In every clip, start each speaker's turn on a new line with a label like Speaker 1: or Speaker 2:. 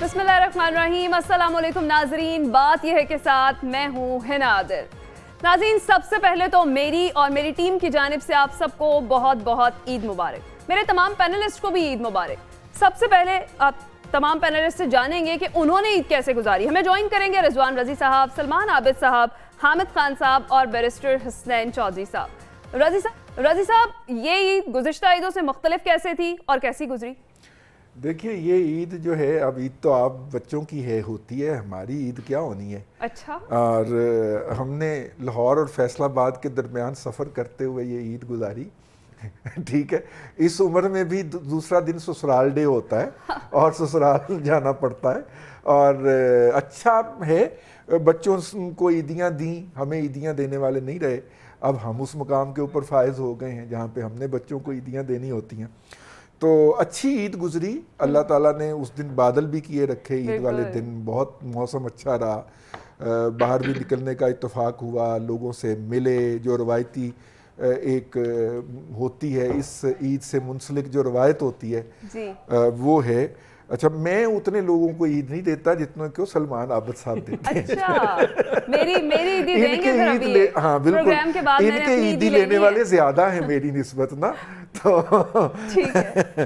Speaker 1: बिस्मिल्लाहिर्रहमानिर्रहीम, अस्सलाम वालेकुम नाजरीन। बात यह है कि साथ मैं हूँ हिना आदिल। नाज़रीन, सबसे पहले तो मेरी और मेरी टीम की जानिब से आप सबको बहुत बहुत ईद मुबारक। मेरे तमाम पैनलिस्ट को भी ईद मुबारक। सबसे पहले आप तमाम पैनलिस्ट से जानेंगे कि उन्होंने ईद कैसे गुजारी। हमें ज्वाइन करेंगे रिजवान रजी साहब, सलमान आबिद साहब, हामिद खान साहब और बैरिस्टर हुसनैन चौधरी साहब। रजी साहब, ये ईद गुज़िश्ता ईदों से मुख्तलिफ कैसे थी और कैसी गुजरी?
Speaker 2: देखिए, ये ईद जो है, अब ईद तो आप बच्चों की होती है, हमारी ईद क्या होनी है।
Speaker 1: अच्छा।
Speaker 2: और हमने लाहौर और फैसलाबाद के दरमियान सफ़र करते हुए ये ईद गुजारी। ठीक है, इस उम्र में भी दूसरा दिन ससुराल डे होता है और ससुराल जाना पड़ता है। और अच्छा है, बच्चों को ईदियाँ दी, हमें ईदियाँ देने वाले नहीं रहे। अब हम उस मुकाम के ऊपर फायज हो गए हैं जहाँ पे हमने बच्चों को ईदियाँ देनी होती हैं। तो अच्छी ईद गुजरी, अल्लाह ताला ने उस दिन बादल भी किए रखे। ईद वाले दिन बहुत मौसम अच्छा रहा, बाहर भी निकलने का इत्तेफाक हुआ, लोगों से मिले। जो रवायती एक होती है, इस ईद से मुंसलिक जो रवायत होती है जी। वो है। अच्छा, मैं उतने लोगों को ईद नहीं देता जितने को सलमान आबिद साहब देते हैं।
Speaker 1: अच्छा, मेरी ईदी देंगे फिर अभी।
Speaker 2: हाँ बिल्कुल, इनके ईदी लेने वाले ज्यादा हैं मेरी निस्बत ना। तो
Speaker 1: ठीक है।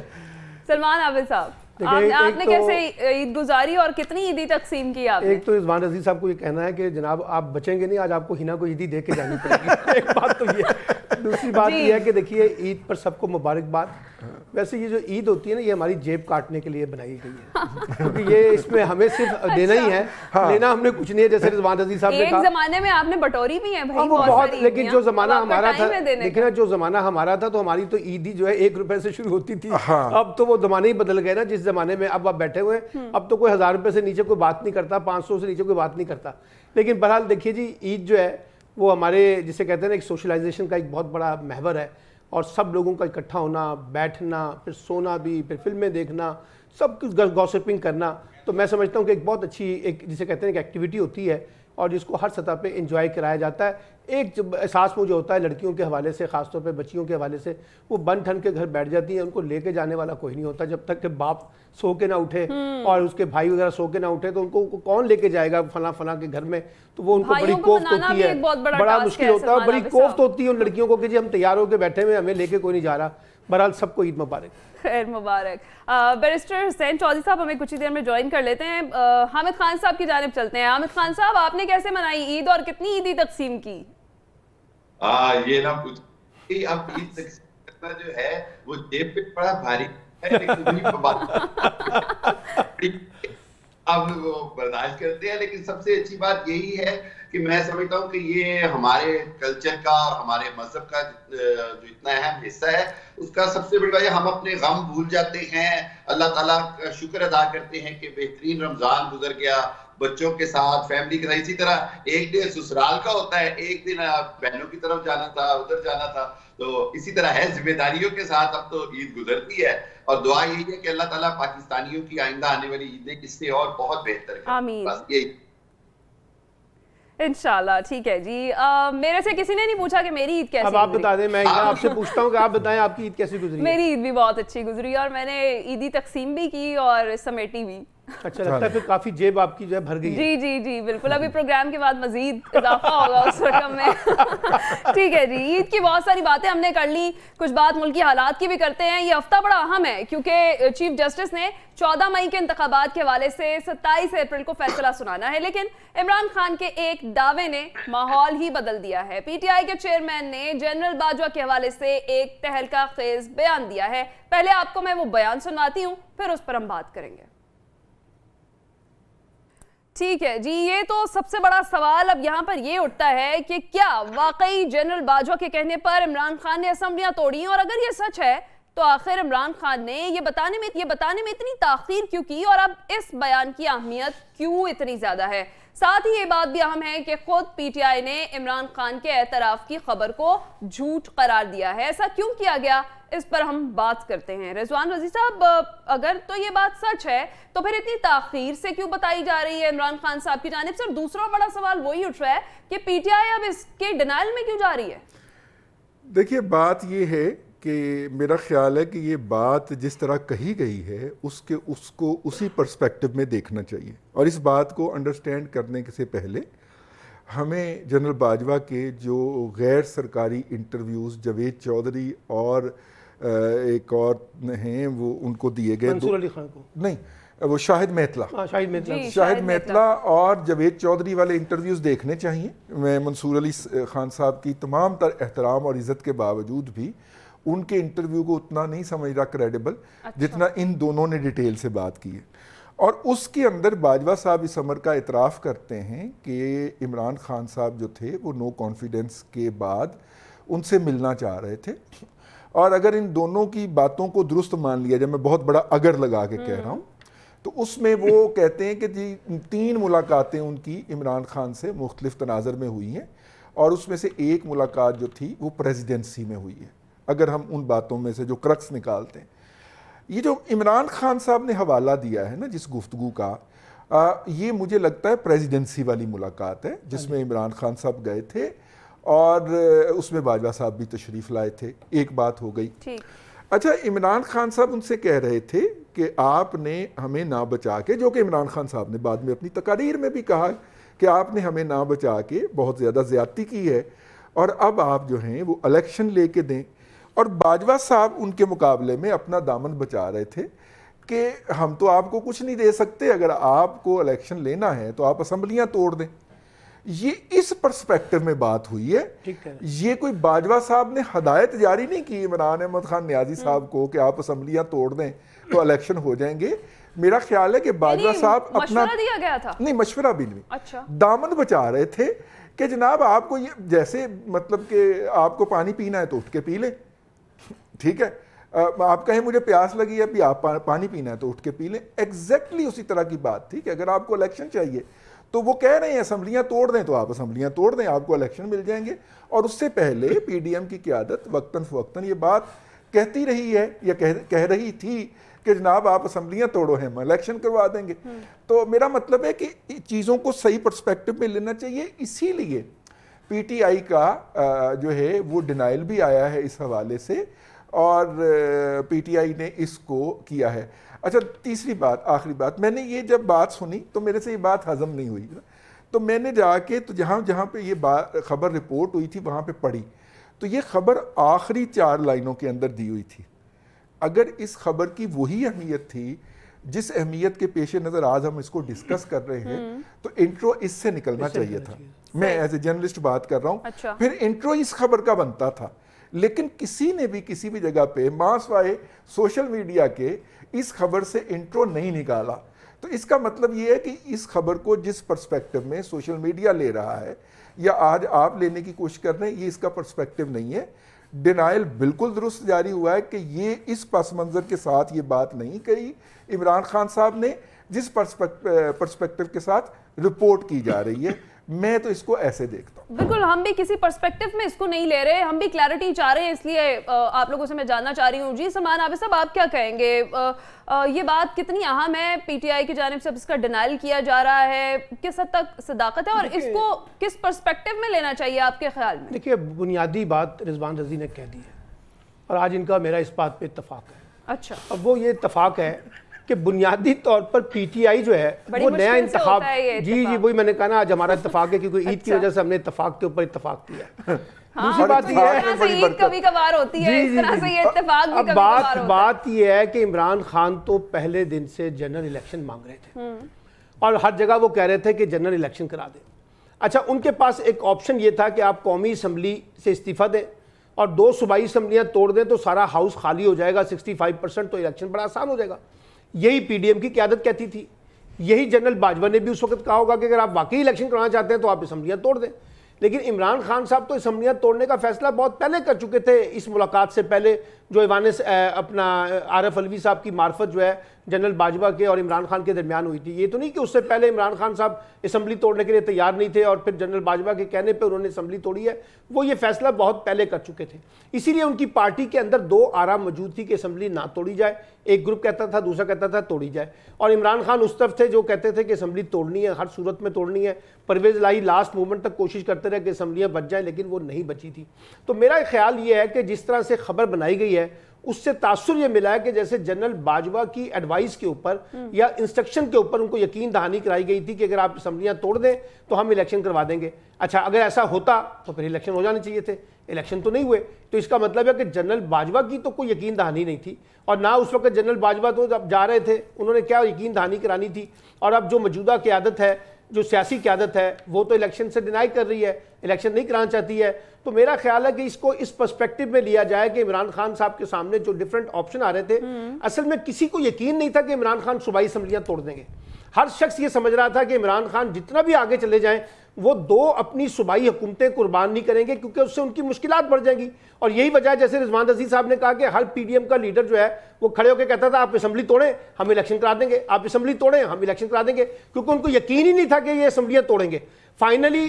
Speaker 1: सलमान आबिद साहब, आपने कैसे ईद गुजारी और कितनी ईदी तकसीम की आपने?
Speaker 3: एक तो रिजवान रजी साहब को ये कहना है कि जनाब आप बचेंगे नहीं, आज आपको हिना को ईदी दे के जानी पड़ेगी। एक बात तो ये है। दूसरी बात ये है कि देखिए, ईद पर सबको मुबारकबाद। वैसे ये जो ईद होती है ना, ये हमारी जेब काटने के लिए बनाई गई है, क्योंकि ये इसमें हमें सिर्फ देना ही है। हाँ। लेना हमने कुछ नहीं है। जैसे रिजवान रजी साहब ने कहा,
Speaker 1: एक जमाने में आपने बटोरी भी है भाई,
Speaker 3: बहुत, लेकिन जो जमाना हमारा था, देखिए ना, जो जमाना हमारा था तो हमारी तो ईदी जो है 1 रुपए से शुरू होती थी। अब तो वो जमाने ही बदल गए ना। जिस जमाने में अब आप बैठे हुए, अब तो कोई 1000 रुपए से नीचे कोई बात नहीं करता, 500 से नीचे कोई बात नहीं करता। लेकिन बहरहाल देखिए जी, ईद जो है वो हमारे, जिसे कहते हैं ना, एक सोशलाइजेशन का एक बहुत बड़ा महवर है। और सब लोगों का इकट्ठा होना, बैठना, फिर सोना भी, फिर फिल्में देखना, सब कुछ गॉसिपिंग करना। तो मैं समझता हूँ कि एक बहुत अच्छी, एक जिसे कहते हैं कि एक्टिविटी होती है और जिसको हर सतह पे एंजॉय कराया जाता है। एक एहसास मुझे होता है लड़कियों के हवाले से, ख़ासतौर पे बच्चियों के हवाले से, वो बन ठन के घर बैठ जाती हैं, उनको लेके जाने वाला कोई नहीं होता। जब तक कि बाप सो के ना उठे और उसके भाई वगैरह सो के ना उठे, तो उनको कौन लेके जाएगा फला के घर में। तो वो उनको बड़ी कोफ्त होती है, बड़ा मुश्किल होता है, बड़ी कोफ्त होती है उन लड़कियों को कि जी हम तैयार होकर बैठे हुए, हमें लेके कोई नहीं जा रहा। बहरहाल सबको ईद मुबारक।
Speaker 1: खैर मुबारक। बैरिस्टर हुसैन चौधरी साहब हमें कुछ ही देर में ज्वाइन कर लेते हैं। हामिद खान साहब की जानिब चलते हैं। हामिद खान साहब, आपने कैसे मनाई ईद और कितनी ईदी तकसीम की?
Speaker 4: ये ना कुछ, अब ईद तकसीम करना जो है वो जेब पे बड़ा भारी है, लेकिन अब वो बर्दाश्त करते हैं। लेकिन सबसे अच्छी बात यही है कि मैं समझता हूँ कि ये हमारे कल्चर का और हमारे मजहब का जो इतना अहम हिस्सा है, उसका सबसे बड़ी वजह, हम अपने गम भूल जाते हैं, अल्लाह ताला का शुक्र अदा करते हैं कि बेहतरीन रमजान गुजर गया बच्चों के साथ, फैमिली के साथ। इसी तरह एक दिन ससुराल का होता है, एक दिन बहनों की तरफ जाना था, उधर जाना था। तो इसी तरह है, जिम्मेदारियों के साथ अब तो ईद गुजरती है। और दुआ यही है कि अल्लाह ताला पाकिस्तानियों की आइंदा आने वाली ईदें इससे और बहुत बेहतर करें।
Speaker 1: आमीन।
Speaker 4: बस यही
Speaker 1: इंशाल्लाह। ठीक है जी। मेरे से किसी ने नहीं पूछा कि मेरी ईद कैसी
Speaker 3: अब आप बता दें। मैं आपसे पूछता हूँ कि आप बताएं आपकी ईद कैसी गुजरी?
Speaker 1: मेरी ईद भी बहुत अच्छी गुजरी और मैंने ईदी तकसीम भी की और समेटी भी।
Speaker 3: अच्छा, लगता है फिर काफी जेब आपकी जो है भर गई है।
Speaker 1: जी जी जी बिल्कुल। अभी प्रोग्राम के बाद मजीद इजाफा होगा उस रकम में। ठीक है जी। ईद की बहुत सारी बातें हमने कर ली, कुछ बात मुल्की हालात की भी करते हैं। ये हफ्ता बड़ा अहम है क्योंकि चीफ जस्टिस ने 14 मई के इंतखाबात के हवाले से 27 अप्रैल को फैसला सुनाना है। लेकिन इमरान खान के एक दावे ने माहौल ही बदल दिया है। पीटीआई के चेयरमैन ने जनरल बाजवा के हवाले से एक तहलका खेज बयान दिया है। पहले आपको मैं वो बयान सुनाती हूँ, फिर उस पर हम बात करेंगे। ठीक है जी। ये तो सबसे बड़ा सवाल अब यहाँ पर ये उठता है कि क्या वाकई जनरल बाजवा के कहने पर इमरान खान ने असेंबलियां तोड़ी, और अगर ये सच है तो आखिर इमरान खान ने ये बताने में इतनी ताखीर क्यों की, और अब इस बयान की अहमियत क्यों इतनी ज्यादा है। साथ ही ये बात भी अहम है कि खुद पीटीआई ने इमरान खान के एतराफ की खबर को झूठ करार दिया है। ऐसा क्यों किया गया, इस पर हम बात करते हैं। रिजवान रजी साहब, अगर तो ये बात सच है तो फिर इतनी ताखीर से क्यों बताई जा रही है इमरान खान साहब की जानिब से? और दूसरा बड़ा सवाल वही उठ रहा है कि पीटीआई अब इसके डिनायल में क्यों जा रही है?
Speaker 2: देखिए, बात ये है कि मेरा ख्याल है कि ये बात जिस तरह कही गई है उसको उसी पर्सपेक्टिव में देखना चाहिए, और इस बात को अंडरस्टैंड करने से पहले हमें जनरल बाजवा के जो गैर सरकारी इंटरव्यूज़ जावेद चौधरी और एक और हैं वो उनको दिए गए,
Speaker 3: मंसूर अली खान को
Speaker 2: नहीं, वो शाहिद मेहतला,
Speaker 3: शाहिद
Speaker 2: मेहतला और जावेद चौधरी वाले इंटरव्यूज़ देखने चाहिए। मैं मंसूर अली खान साहब की तमाम तर एहतराम और इज़्ज़त के बावजूद भी उनके इंटरव्यू को उतना नहीं समझ रहा क्रेडिबल जितना इन दोनों ने डिटेल से बात की है। और उसके अंदर बाजवा साहब इस अमर का इतराफ़ करते हैं कि इमरान खान साहब जो थे वो नो कॉन्फिडेंस के बाद उनसे मिलना चाह रहे थे, और अगर इन दोनों की बातों को दुरुस्त मान लिया जाए, मैं बहुत बड़ा अगर लगा के कह रहा हूँ, तो उसमें वो कहते हैं कि जी 3 मुलाकातें उनकी इमरान खान से मुख्तलिफ तनाज़र में हुई हैं, और उसमें से एक मुलाकात जो थी वो प्रेसिडेंसी में हुई है, अगर हम उन बातों में से जो क्रक्स निकालते हैं। ये जो इमरान खान साहब ने हवाला दिया है ना जिस गुफ्तगू का, ये मुझे लगता है प्रेसिडेंसी वाली मुलाकात है जिसमें इमरान खान साहब गए थे और उसमें बाजवा साहब भी तशरीफ़ लाए थे। एक बात हो गई। अच्छा, इमरान खान साहब उनसे कह रहे थे कि आपने हमें ना बचा के, जो कि इमरान खान साहब ने बाद में अपनी तकारीर में भी कहा कि आपने हमें ना बचा के बहुत ज़्यादा ज़्यादती की है, और अब आप जो हैं वो इलेक्शन लेके दें। और बाजवा साहब उनके मुकाबले में अपना दामन बचा रहे थे कि हम तो आपको कुछ नहीं दे सकते, अगर आपको इलेक्शन लेना है तो आप असम्बलियाँ तोड़ दें। ये इस पर्सपेक्टिव में बात हुई है। ये कोई बाजवा साहब ने हदायत जारी नहीं की इमरान अहमद खान न्याजी साहब को कि आप असम्बलियाँ तोड़ दें तो इलेक्शन हो जाएंगे। मेरा ख्याल है कि बाजवा साहब अपना
Speaker 1: दिया गया था,
Speaker 2: नहीं मशवरा भी नहीं,
Speaker 1: अच्छा,
Speaker 2: दामन बचा रहे थे कि जनाब आपको ये जैसे मतलब कि आपको पानी पीना है तो उठ के पी ले, ठीक है, आप कहें मुझे प्यास लगी है भी आप पानी पीना है तो उठ के पी लें। एग्जैक्टली उसी तरह की बात थी कि अगर आपको इलेक्शन चाहिए तो वो कह रहे हैं असम्बलियाँ तोड़ दें तो आप असम्बलियाँ तोड़ दें, आपको इलेक्शन मिल जाएंगे। और उससे पहले पीडीएम की क़यादत वक्तन फ़वक्तन ये बात कहती रही है या कह रही थी कि जनाब आप असम्बलियाँ तोड़ो, हम इलेक्शन करवा देंगे। तो मेरा मतलब है कि चीज़ों को सही पर्सपेक्टिव में लेना चाहिए। इसीलिए पीटीआई का जो है वो डिनाइल भी आया है इस हवाले से, और पीटीआई ने इसको किया है। अच्छा, तीसरी बात, आखिरी बात, मैंने ये जब बात सुनी तो मेरे से ये बात हजम नहीं हुई, तो मैंने जाके तो जहाँ जहाँ पे ये खबर रिपोर्ट हुई थी वहाँ पे पढ़ी, तो ये खबर आखिरी 4 लाइनों के अंदर दी हुई थी। अगर इस खबर की वही अहमियत थी जिस अहमियत के पेश नज़र आज हम इसको डिस्कस कर रहे हैं, तो इंट्रो इससे निकलना चाहिए था। मैं एज ए जर्नलिस्ट बात कर रहा हूँ।
Speaker 1: अच्छा।
Speaker 2: फिर इंट्रो इस खबर का बनता था, लेकिन किसी ने भी किसी भी जगह पे मासवाए सोशल मीडिया के इस खबर से इंट्रो नहीं निकाला। तो इसका मतलब ये है कि इस खबर को जिस पर्सपेक्टिव में सोशल मीडिया ले रहा है या आज आप लेने की कोशिश कर रहे हैं, ये इसका पर्सपेक्टिव नहीं है। डिनाइल बिल्कुल दुरुस्त जारी हुआ है कि ये इस पस मंज़र के साथ ये बात नहीं कही इमरान खान साहब ने जिस पर्सपेक्टिव के साथ रिपोर्ट की जा रही है। मैं तो इसको ऐसे देखता हूँ।
Speaker 1: बिल्कुल, हम भी किसी पर्सपेक्टिव में इसको नहीं ले रहे, हम भी क्लैरिटी चाह रहे हैं, इसलिए आप लोगों से मैं जानना चाह रही हूँ। जी सलमान आबिद साहब, आप क्या कहेंगे? ये बात कितनी अहम है? पीटीआई की जानिब से इसका डिनाइल किया जा रहा है, किस हद तक सदाकत है और इसको किस पर्सपेक्टिव में लेना चाहिए आपके ख्याल में?
Speaker 3: देखिए, बुनियादी बात रिजवान रजी ने कह दी है और आज इनका मेरा इस बात पे इत्तफाक है।
Speaker 1: अच्छा,
Speaker 3: अब वो ये इत्तफाक है कि बुनियादी तौर पर पीटीआई जो है वो नया इंतखाब, जी वही मैंने कहा ना, आज हमारा इत्तफाक है क्योंकि ईद की वजह से हमने इत्तफाक के ऊपर इत्तफाक किया। दूसरी बात ये है,
Speaker 1: कभी कभार होती है इस तरह से ये इत्तफाक भी कभी कभार होता है।
Speaker 3: बात ये है कि इमरान खान तो पहले दिन से जनरल इलेक्शन मांग रहे थे और हर जगह वो कह रहे थे कि जनरल इलेक्शन करा दें। अच्छा, उनके पास एक ऑप्शन ये था कि आप कौमी असम्बली से इस्तीफा दें और 2 सूबाई असम्बलियाँ तोड़ दें तो सारा हाउस खाली हो जाएगा, 65%, तो इलेक्शन बड़ा आसान हो जाएगा। यही पीडीएम की क़यादत कहती थी, यही जनरल बाजवा ने भी उस वक्त कहा होगा कि अगर आप वाकई इलेक्शन कराना चाहते हैं तो आप असम्बलियाँ तोड़ दें। लेकिन इमरान खान साहब तो असम्बलियाँ तोड़ने का फैसला बहुत पहले कर चुके थे। इस मुलाकात से पहले जो ईवान अपना आरफ अलवी साहब की मार्फत जो है जनरल बाजवा के और इमरान खान के दरमियान हुई थी, ये तो नहीं कि उससे पहले इमरान खान साहब असम्बली तोड़ने के लिए तैयार नहीं थे और फिर जनरल बाजवा के कहने पर उन्होंने असम्बली तोड़ी है। वो ये फैसला बहुत पहले कर चुके थे। इसीलिए उनकी पार्टी के अंदर 2 आरा मौजूद थी कि असम्बली ना तोड़ी जाए। एक ग्रुप कहता था, दूसरा कहता था तोड़ी जाए। और इमरान खान उस तरफ थे जो कहते थे कि असम्बली तोड़नी है, हर सूरत में तोड़नी है। परवेज लाई लास्ट मूवमेंट तक कोशिश करते रहे कि असम्बलियाँ बच जाएँ, लेकिन वो नहीं बची थी। तो मेरा ख्याल ये है कि जिस तरह से खबर बनाई गई है उससे तासुर ये मिला है कि जैसे जनरल बाजवा की एडवाइस के ऊपर या इंस्ट्रक्शन के ऊपर उनको यकीन दहानी कराई गई थी कि अगर आप असम्बलियाँ तोड़ दें तो हम इलेक्शन करवा देंगे। अच्छा, अगर ऐसा होता तो फिर इलेक्शन हो जाने चाहिए थे, इलेक्शन तो नहीं हुए। तो इसका मतलब है कि जनरल बाजवा की तो कोई यकीन दहानी नहीं थी, और ना उस वक्त जनरल बाजवा तो जब जा रहे थे उन्होंने क्या यकीन दहानी करानी थी। और अब जो मौजूदा क़यादत है, जो सियासी क़यादत है, वो तो इलेक्शन से डिनाई कर रही है, इलेक्शन नहीं कराना चाहती है। तो मेरा ख्याल है कि इसको इस पर्सपेक्टिव में लिया जाए कि इमरान खान साहब के सामने जो डिफरेंट ऑप्शन आ रहे थे, असल में किसी को यकीन नहीं था कि इमरान खान सूबाई असम्बलियाँ तोड़ देंगे। हर शख्स ये समझ रहा था कि इमरान खान जितना भी आगे चले जाएं वो दो अपनी सूबाई हुकूमतें कुर्बान नहीं करेंगे, क्योंकि उससे उनकी मुश्किलात बढ़ जाएंगी। और यही वजह है, जैसे रिजवान अजीज साहब ने कहा कि हर पीडीएम का लीडर जो है वो खड़े होकर कहता था आप असम्बली तोड़ें हम इलेक्शन करा देंगे, आप असम्बली तोड़ें हम इलेक्शन करा देंगे, क्योंकि उनको यकीन ही नहीं था कि ये असम्बलियाँ तोड़ेंगे। फाइनली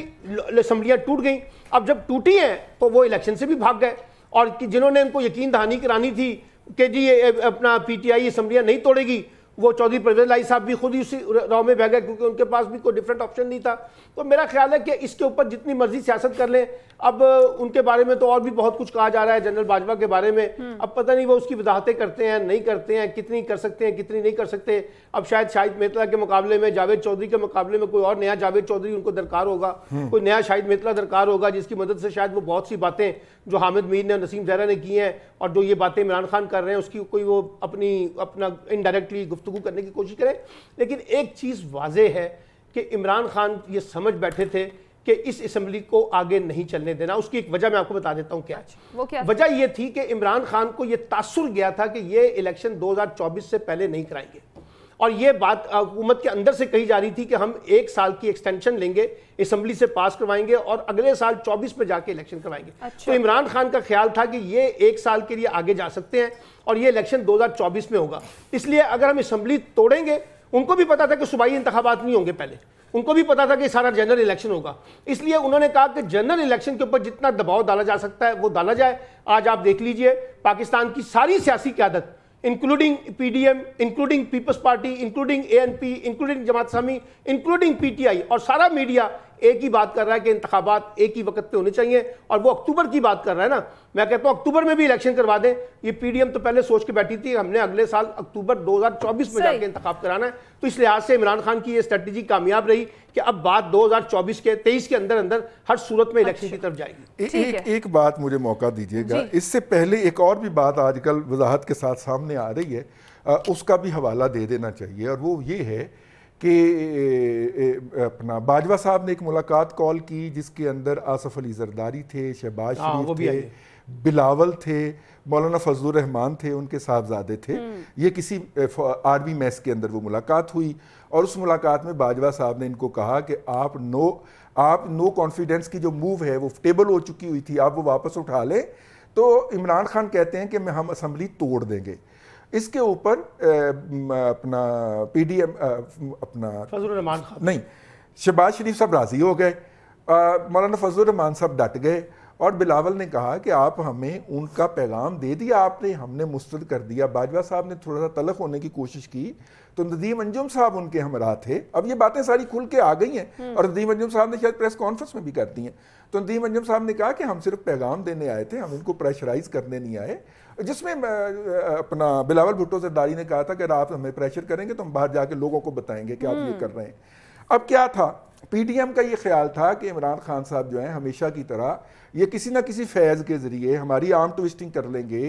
Speaker 3: असम्बलियाँ टूट गई। अब जब टूटी हैं तो वो इलेक्शन से भी भाग गए, और जिन्होंने उनको यकीन दहानी करानी थी कि जी ये अपना पीटीआई असम्बलियाँ नहीं तोड़ेगी, वो चौधरी परवेज लाई साहब भी खुद ही उसी राह में बह गए, क्योंकि उनके पास भी कोई डिफरेंट ऑप्शन नहीं था। तो मेरा ख्याल है कि इसके ऊपर जितनी मर्जी सियासत कर लें, अब उनके बारे में तो और भी बहुत कुछ कहा जा रहा है जनरल बाजवा के बारे में। अब पता नहीं वो उसकी वजाहतें करते हैं नहीं करते हैं, कितनी कर सकते हैं कितनी नहीं कर सकते। अब शायद शाहिद मेतला के मुकाबले में, जावेद चौधरी के मुकाबले में कोई और नया जावेद चौधरी उनको दरकार होगा, कोई नया शाहिद मेतला दरकार होगा, जिसकी मदद से शायद वो बहुत सी बातें जो हामिद मीर ने, नसीम जहरा ने की हैं, और जो ये बातें इमरान खान कर रहे हैं उसकी कोई वो अपना इनडायरेक्टली गुफ्तगू करने की कोशिश करें। लेकिन एक चीज़ वाज़ेह है कि इमरान खान ये समझ बैठे थे कि इस असम्बली को आगे नहीं चलने देना। उसकी एक वजह मैं आपको बता देता हूं क्या।
Speaker 1: वो क्या
Speaker 3: वजह ये थी कि इमरान खान को ये तासुर गया था कि ये इलेक्शन 2024 से पहले नहीं कराएंगे, और ये बात हुकूमत के अंदर से कही जा रही थी कि हम 1 साल की एक्सटेंशन लेंगे, असम्बली से पास करवाएंगे और अगले साल 24 में जाके इलेक्शन करवाएंगे।
Speaker 1: अच्छा।
Speaker 3: तो इमरान खान का ख्याल था कि ये 1 साल के लिए आगे जा सकते हैं और ये इलेक्शन 2024 में होगा। इसलिए अगर हम असम्बली तोड़ेंगे, उनको भी पता था कि सूबाई इंतखाबात नहीं होंगे, पहले उनको भी पता था कि सारा जनरल इलेक्शन होगा, इसलिए उन्होंने कहा कि जनरल इलेक्शन के ऊपर जितना दबाव डाला जा सकता है वो डाला जाए। आज आप देख लीजिए पाकिस्तान की सारी सियासी क़यादत, including PDM, including Peoples Party, including ANP, including Jamaat Islami, including PTI, और सारा मीडिया एक ही बात कर रहा है कि इंतखाबात एक ही वक्त पे होने चाहिए, और वो अक्टूबर की बात कर रहा है ना। मैं कहता हूं अक्टूबर में भी इलेक्शन करवा दें। ये पीडीएम तो पहले सोच के बैठी थी हमने अगले साल अक्टूबर 2024 में जाके इंतखाब कराना है। तो इस लिहाज से इमरान खान की ये स्ट्रेटेजी कामयाब रही कि अब बात 2024 के 23 के अंदर अंदर हर सूरत में इलेक्शन की तरफ जाएगी।
Speaker 2: एक बात मुझे मौका दीजिएगा, इससे पहले एक और भी बात आजकल वजाहत के साथ सामने आ रही है, उसका भी हवाला दे देना चाहिए, और वो ये है कि अपना बाजवा साहब ने एक मुलाकात कॉल की जिसके अंदर आसफ अली जरदारी थे, शहबाज शरीफ थे, बिलावल थे, मौलाना फजलुर रहमान थे, उनके साहबजादे थे। ये किसी आर्मी मैस के अंदर वो मुलाकात हुई, और उस मुलाकात में बाजवा साहब ने इनको कहा कि आप नो कॉन्फिडेंस की जो मूव है वो टेबल हो चुकी हुई थी, आप वो वापस उठा लें। तो इमरान खान कहते हैं कि हम असम्बली तोड़ देंगे। इसके ऊपर अपना पीडीएम अपना
Speaker 3: फजलुर रहमान
Speaker 2: नहीं, शहबाज शरीफ साहब राजी हो गए, मौलाना फजलुर रहमान साहब डट गए, और बिलावल ने कहा कि आप हमें उनका पैगाम दे दिया आपने, हमने मुस्तरद कर दिया। बाजवा साहब ने थोड़ा सा तलख होने की कोशिश की तो नदीम अंजुम साहब उनके हमरा थे। अब ये बातें सारी खुल के आ गई हैं, और नदीम अंजुम साहब ने शायद प्रेस कॉन्फ्रेंस में भी कर दी हैं। तो नदीम अंजुम साहब ने कहा कि हम सिर्फ पैगाम देने आए थे, हम इनको प्रेशराइज करने नहीं आए। जिसमें अपना बिलावल भुट्टो जरदारी ने कहा था कि अगर आप हमें प्रेशर करेंगे तो हम बाहर जाके लोगों को बताएंगे कि आप ये कर रहे हैं। अब क्या था, पीडीएम का ये ख्याल था कि इमरान खान साहब जो हैं हमेशा की तरह ये किसी ना किसी फैज़ के ज़रिए हमारी आर्म ट्विस्टिंग कर लेंगे,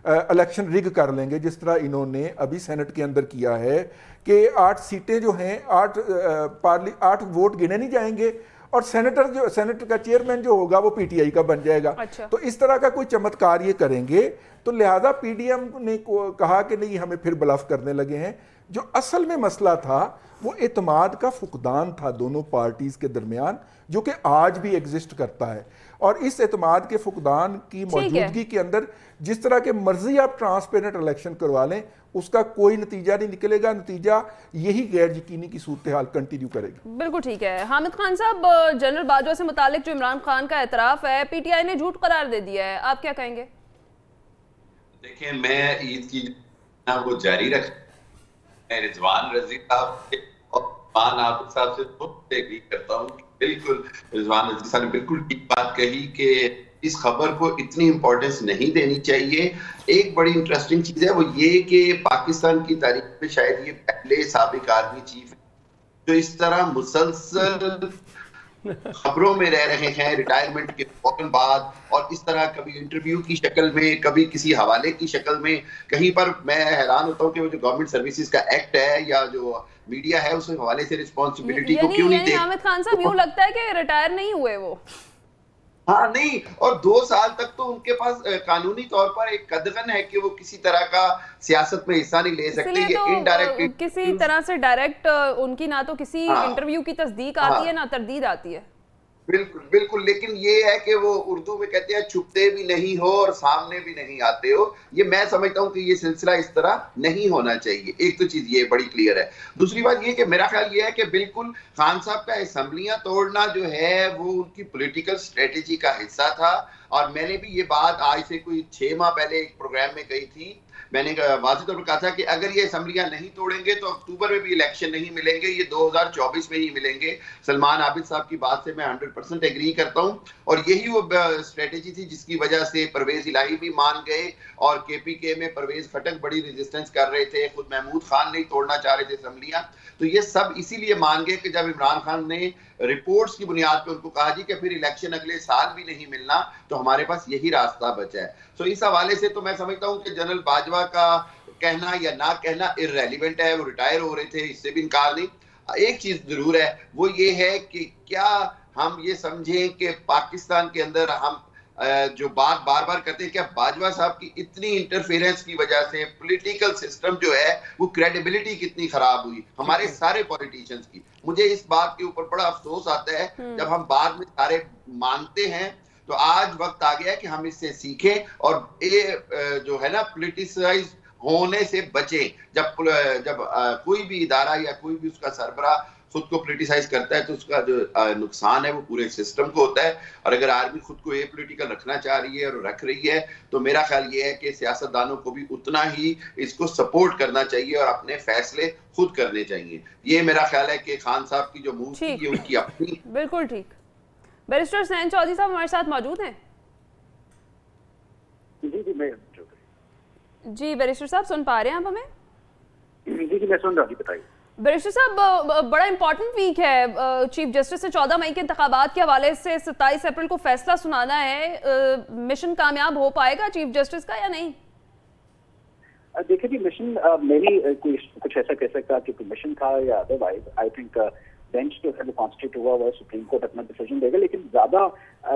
Speaker 2: इलेक्शन रिग कर लेंगे, जिस तरह इन्होंने अभी सेनेट के अंदर किया है कि 8 सीटें जो हैं 8 वोट गिने नहीं जाएंगे, और सेनेटर का चेयरमैन जो होगा वो पीटीआई का बन जाएगा।
Speaker 1: अच्छा।
Speaker 2: तो इस तरह का कोई चमत्कार ये करेंगे, तो लिहाजा पीडीएम ने कहा कि नहीं, हमें फिर ब्लफ करने लगे हैं। जो असल में मसला था वो एतमाद का फुकदान था दोनों पार्टीज के दरमियान, जो कि आज भी एग्जिस्ट करता है। और इस एतमाद के फुकदान की मौजूदगी के अंदर जिस तरह के मर्जी आप ट्रांसपेरेंट इलेक्शन करवा लें, उसका कोई नतीजा नहीं निकलेगा। नतीजा यही गैर यकीनी की सूरत हाल कंटिन्यू करेगी।
Speaker 1: बिल्कुल ठीक है। हामिद खान साहब, जनरल बाजवा से मुतालिक जो इमरान खान का एतराफ है पीटीआई ने झूठ करार दे दिया है, आप क्या कहेंगे?
Speaker 4: देखिए, मैं ईद की वो जारी रख। मैं रिजवान रजी साहब और मान आबिद साहब से बहुत एग्री करता हूँ। बिल्कुल रिजवान रजी साहब ने बिल्कुल ठीक बात कही कि इस खबर को इतनी इंपॉर्टेंस नहीं देनी चाहिए। एक बड़ी इंटरेस्टिंग चीज है वो ये कि पाकिस्तान की तारीख में शायद ये पहले साबिक आर्मी चीफ जो इस तरह मुसलसल खबरों में रह रहे हैं रिटायरमेंट के फौरन बाद, और इस तरह कभी इंटरव्यू की शक्ल में, कभी किसी हवाले की शक्ल में, कहीं पर मैं हैरान होता हूँ कि वो जो गवर्नमेंट सर्विसेज का एक्ट है या जो मीडिया है उस हवाले से रिस्पॉन्सिबिलिटी को क्यों नहीं देखते।
Speaker 1: हामिद खान साहब यूं लगता है कि रिटायर नहीं हुए वो।
Speaker 4: हाँ नहीं, और 2 साल तक तो उनके पास कानूनी तौर पर एक कदगन है कि वो किसी तरह का सियासत में हिस्सा नहीं ले सकते। ये
Speaker 1: तो
Speaker 4: इनडायरेक्ट
Speaker 1: किसी तरह से डायरेक्ट उनकी ना तो किसी इंटरव्यू की तस्दीक आती है ना तरदीद आती है।
Speaker 4: बिल्कुल बिल्कुल, लेकिन ये है कि वो उर्दू में कहते हैं छुपते भी नहीं हो और सामने भी नहीं आते हो। ये मैं समझता हूँ कि ये सिलसिला इस तरह नहीं होना चाहिए। एक तो चीज ये बड़ी क्लियर है। दूसरी बात ये कि मेरा ख्याल ये है कि बिल्कुल खान साहब का असेंबलियां तौड़ना जो है वो उनकी पॉलिटिकल स्ट्रेटेजी का हिस्सा था। और मैंने भी ये बात आज से कोई 6 माह पहले एक प्रोग्राम में कही थी। मैंने वाज़ेह तौर पर कहा था कि अगर ये असेंबलियां नहीं तोड़ेंगे तो अक्टूबर में भी इलेक्शन नहीं मिलेंगे, ये 2024 में ही मिलेंगे। सलमान आबिद साहब की बात से मैं 100% एग्री करता हूं। और यही वो स्ट्रेटेजी थी जिसकी वजह से परवेज इलाही भी मान गए और केपीके में परवेज खटक बड़ी रेजिस्टेंस कर रहे थे, खुद महमूद खान नहीं तोड़ना चाह रहे थे असेंबलियां। तो ये सब इसीलिए मान गए कि जब इमरान खान ने रिपोर्ट्स की बुनियाद पर उनको कहा जी कि फिर इलेक्शन अगले साल भी नहीं मिलना, तो हमारे पास यही रास्ता बचा है। तो इस हवाले से तो मैं समझता हूं कि जनरल बाजवा का कहना या ना कहना इररेलेवेंट है। वो रिटायर हो रहे थे, इससे भी इनकार नहीं। एक चीज जरूर है वो ये है कि क्या हम ये समझें कि पाकिस्तान के अंदर हम जो बात बार बार करते हैं, क्या बाजवा साहब की इतनी इंटरफेरेंस की वजह से पॉलिटिकल सिस्टम जो है वो क्रेडिबिलिटी कितनी खराब हुई हमारे सारे पॉलिटिशियंस की। मुझे इस बात के ऊपर बड़ा अफसोस आता है जब हम बाद में सारे मानते हैं। तो आज वक्त आ गया है कि हम इससे सीखें और ये जो है ना पॉलिटिसाइज होने से बचें। जब कोई भी इदारा या कोई भी उसका सरबराह खुद को पॉलिटिसाइज करता है तो उसका जो नुकसान है वो पूरे सिस्टम को होता है। और अगर आर्मी खुद को ए पॉलिटिकल रखना चाह रही है और रख रही है तो मेरा ख्याल ये है कि सियासतदानों को भी उतना ही इसको सपोर्ट करना चाहिए और अपने फैसले खुद करने चाहिए। ये मेरा ख्याल है कि खान साहब की जो मूव थी ये उनकी अपनी।
Speaker 1: बिल्कुल ठीक। बैरिस्टर सैन चौधरी साहब हमारे साथ मौजूद हैं। जी बैरिस्टर साहब सुन पा रहे हैं आप हमें?
Speaker 5: जी मैं सुन रहा हूँ, बताइए।
Speaker 1: बैरिस्टर साहब बड़ा इंपॉर्टेंट वीक है। चीफ जस्टिस से 14 मई के इंतखाबात के हवाले से 27 अप्रैल को फैसला सुनाना है। मिशन कामयाब हो पाएगा चीफ जस्टिस का या नहीं?
Speaker 5: देखिए जी, मिशन मैं भी कुछ ऐसा कह सकता कि मिशन था या अदरवाइज। आई थिंक बेंच जो है वो कॉन्स्टिट्यूट हुआ हुआ है, सुप्रीम कोर्ट अपना डिसीजन देगा। लेकिन ज्यादा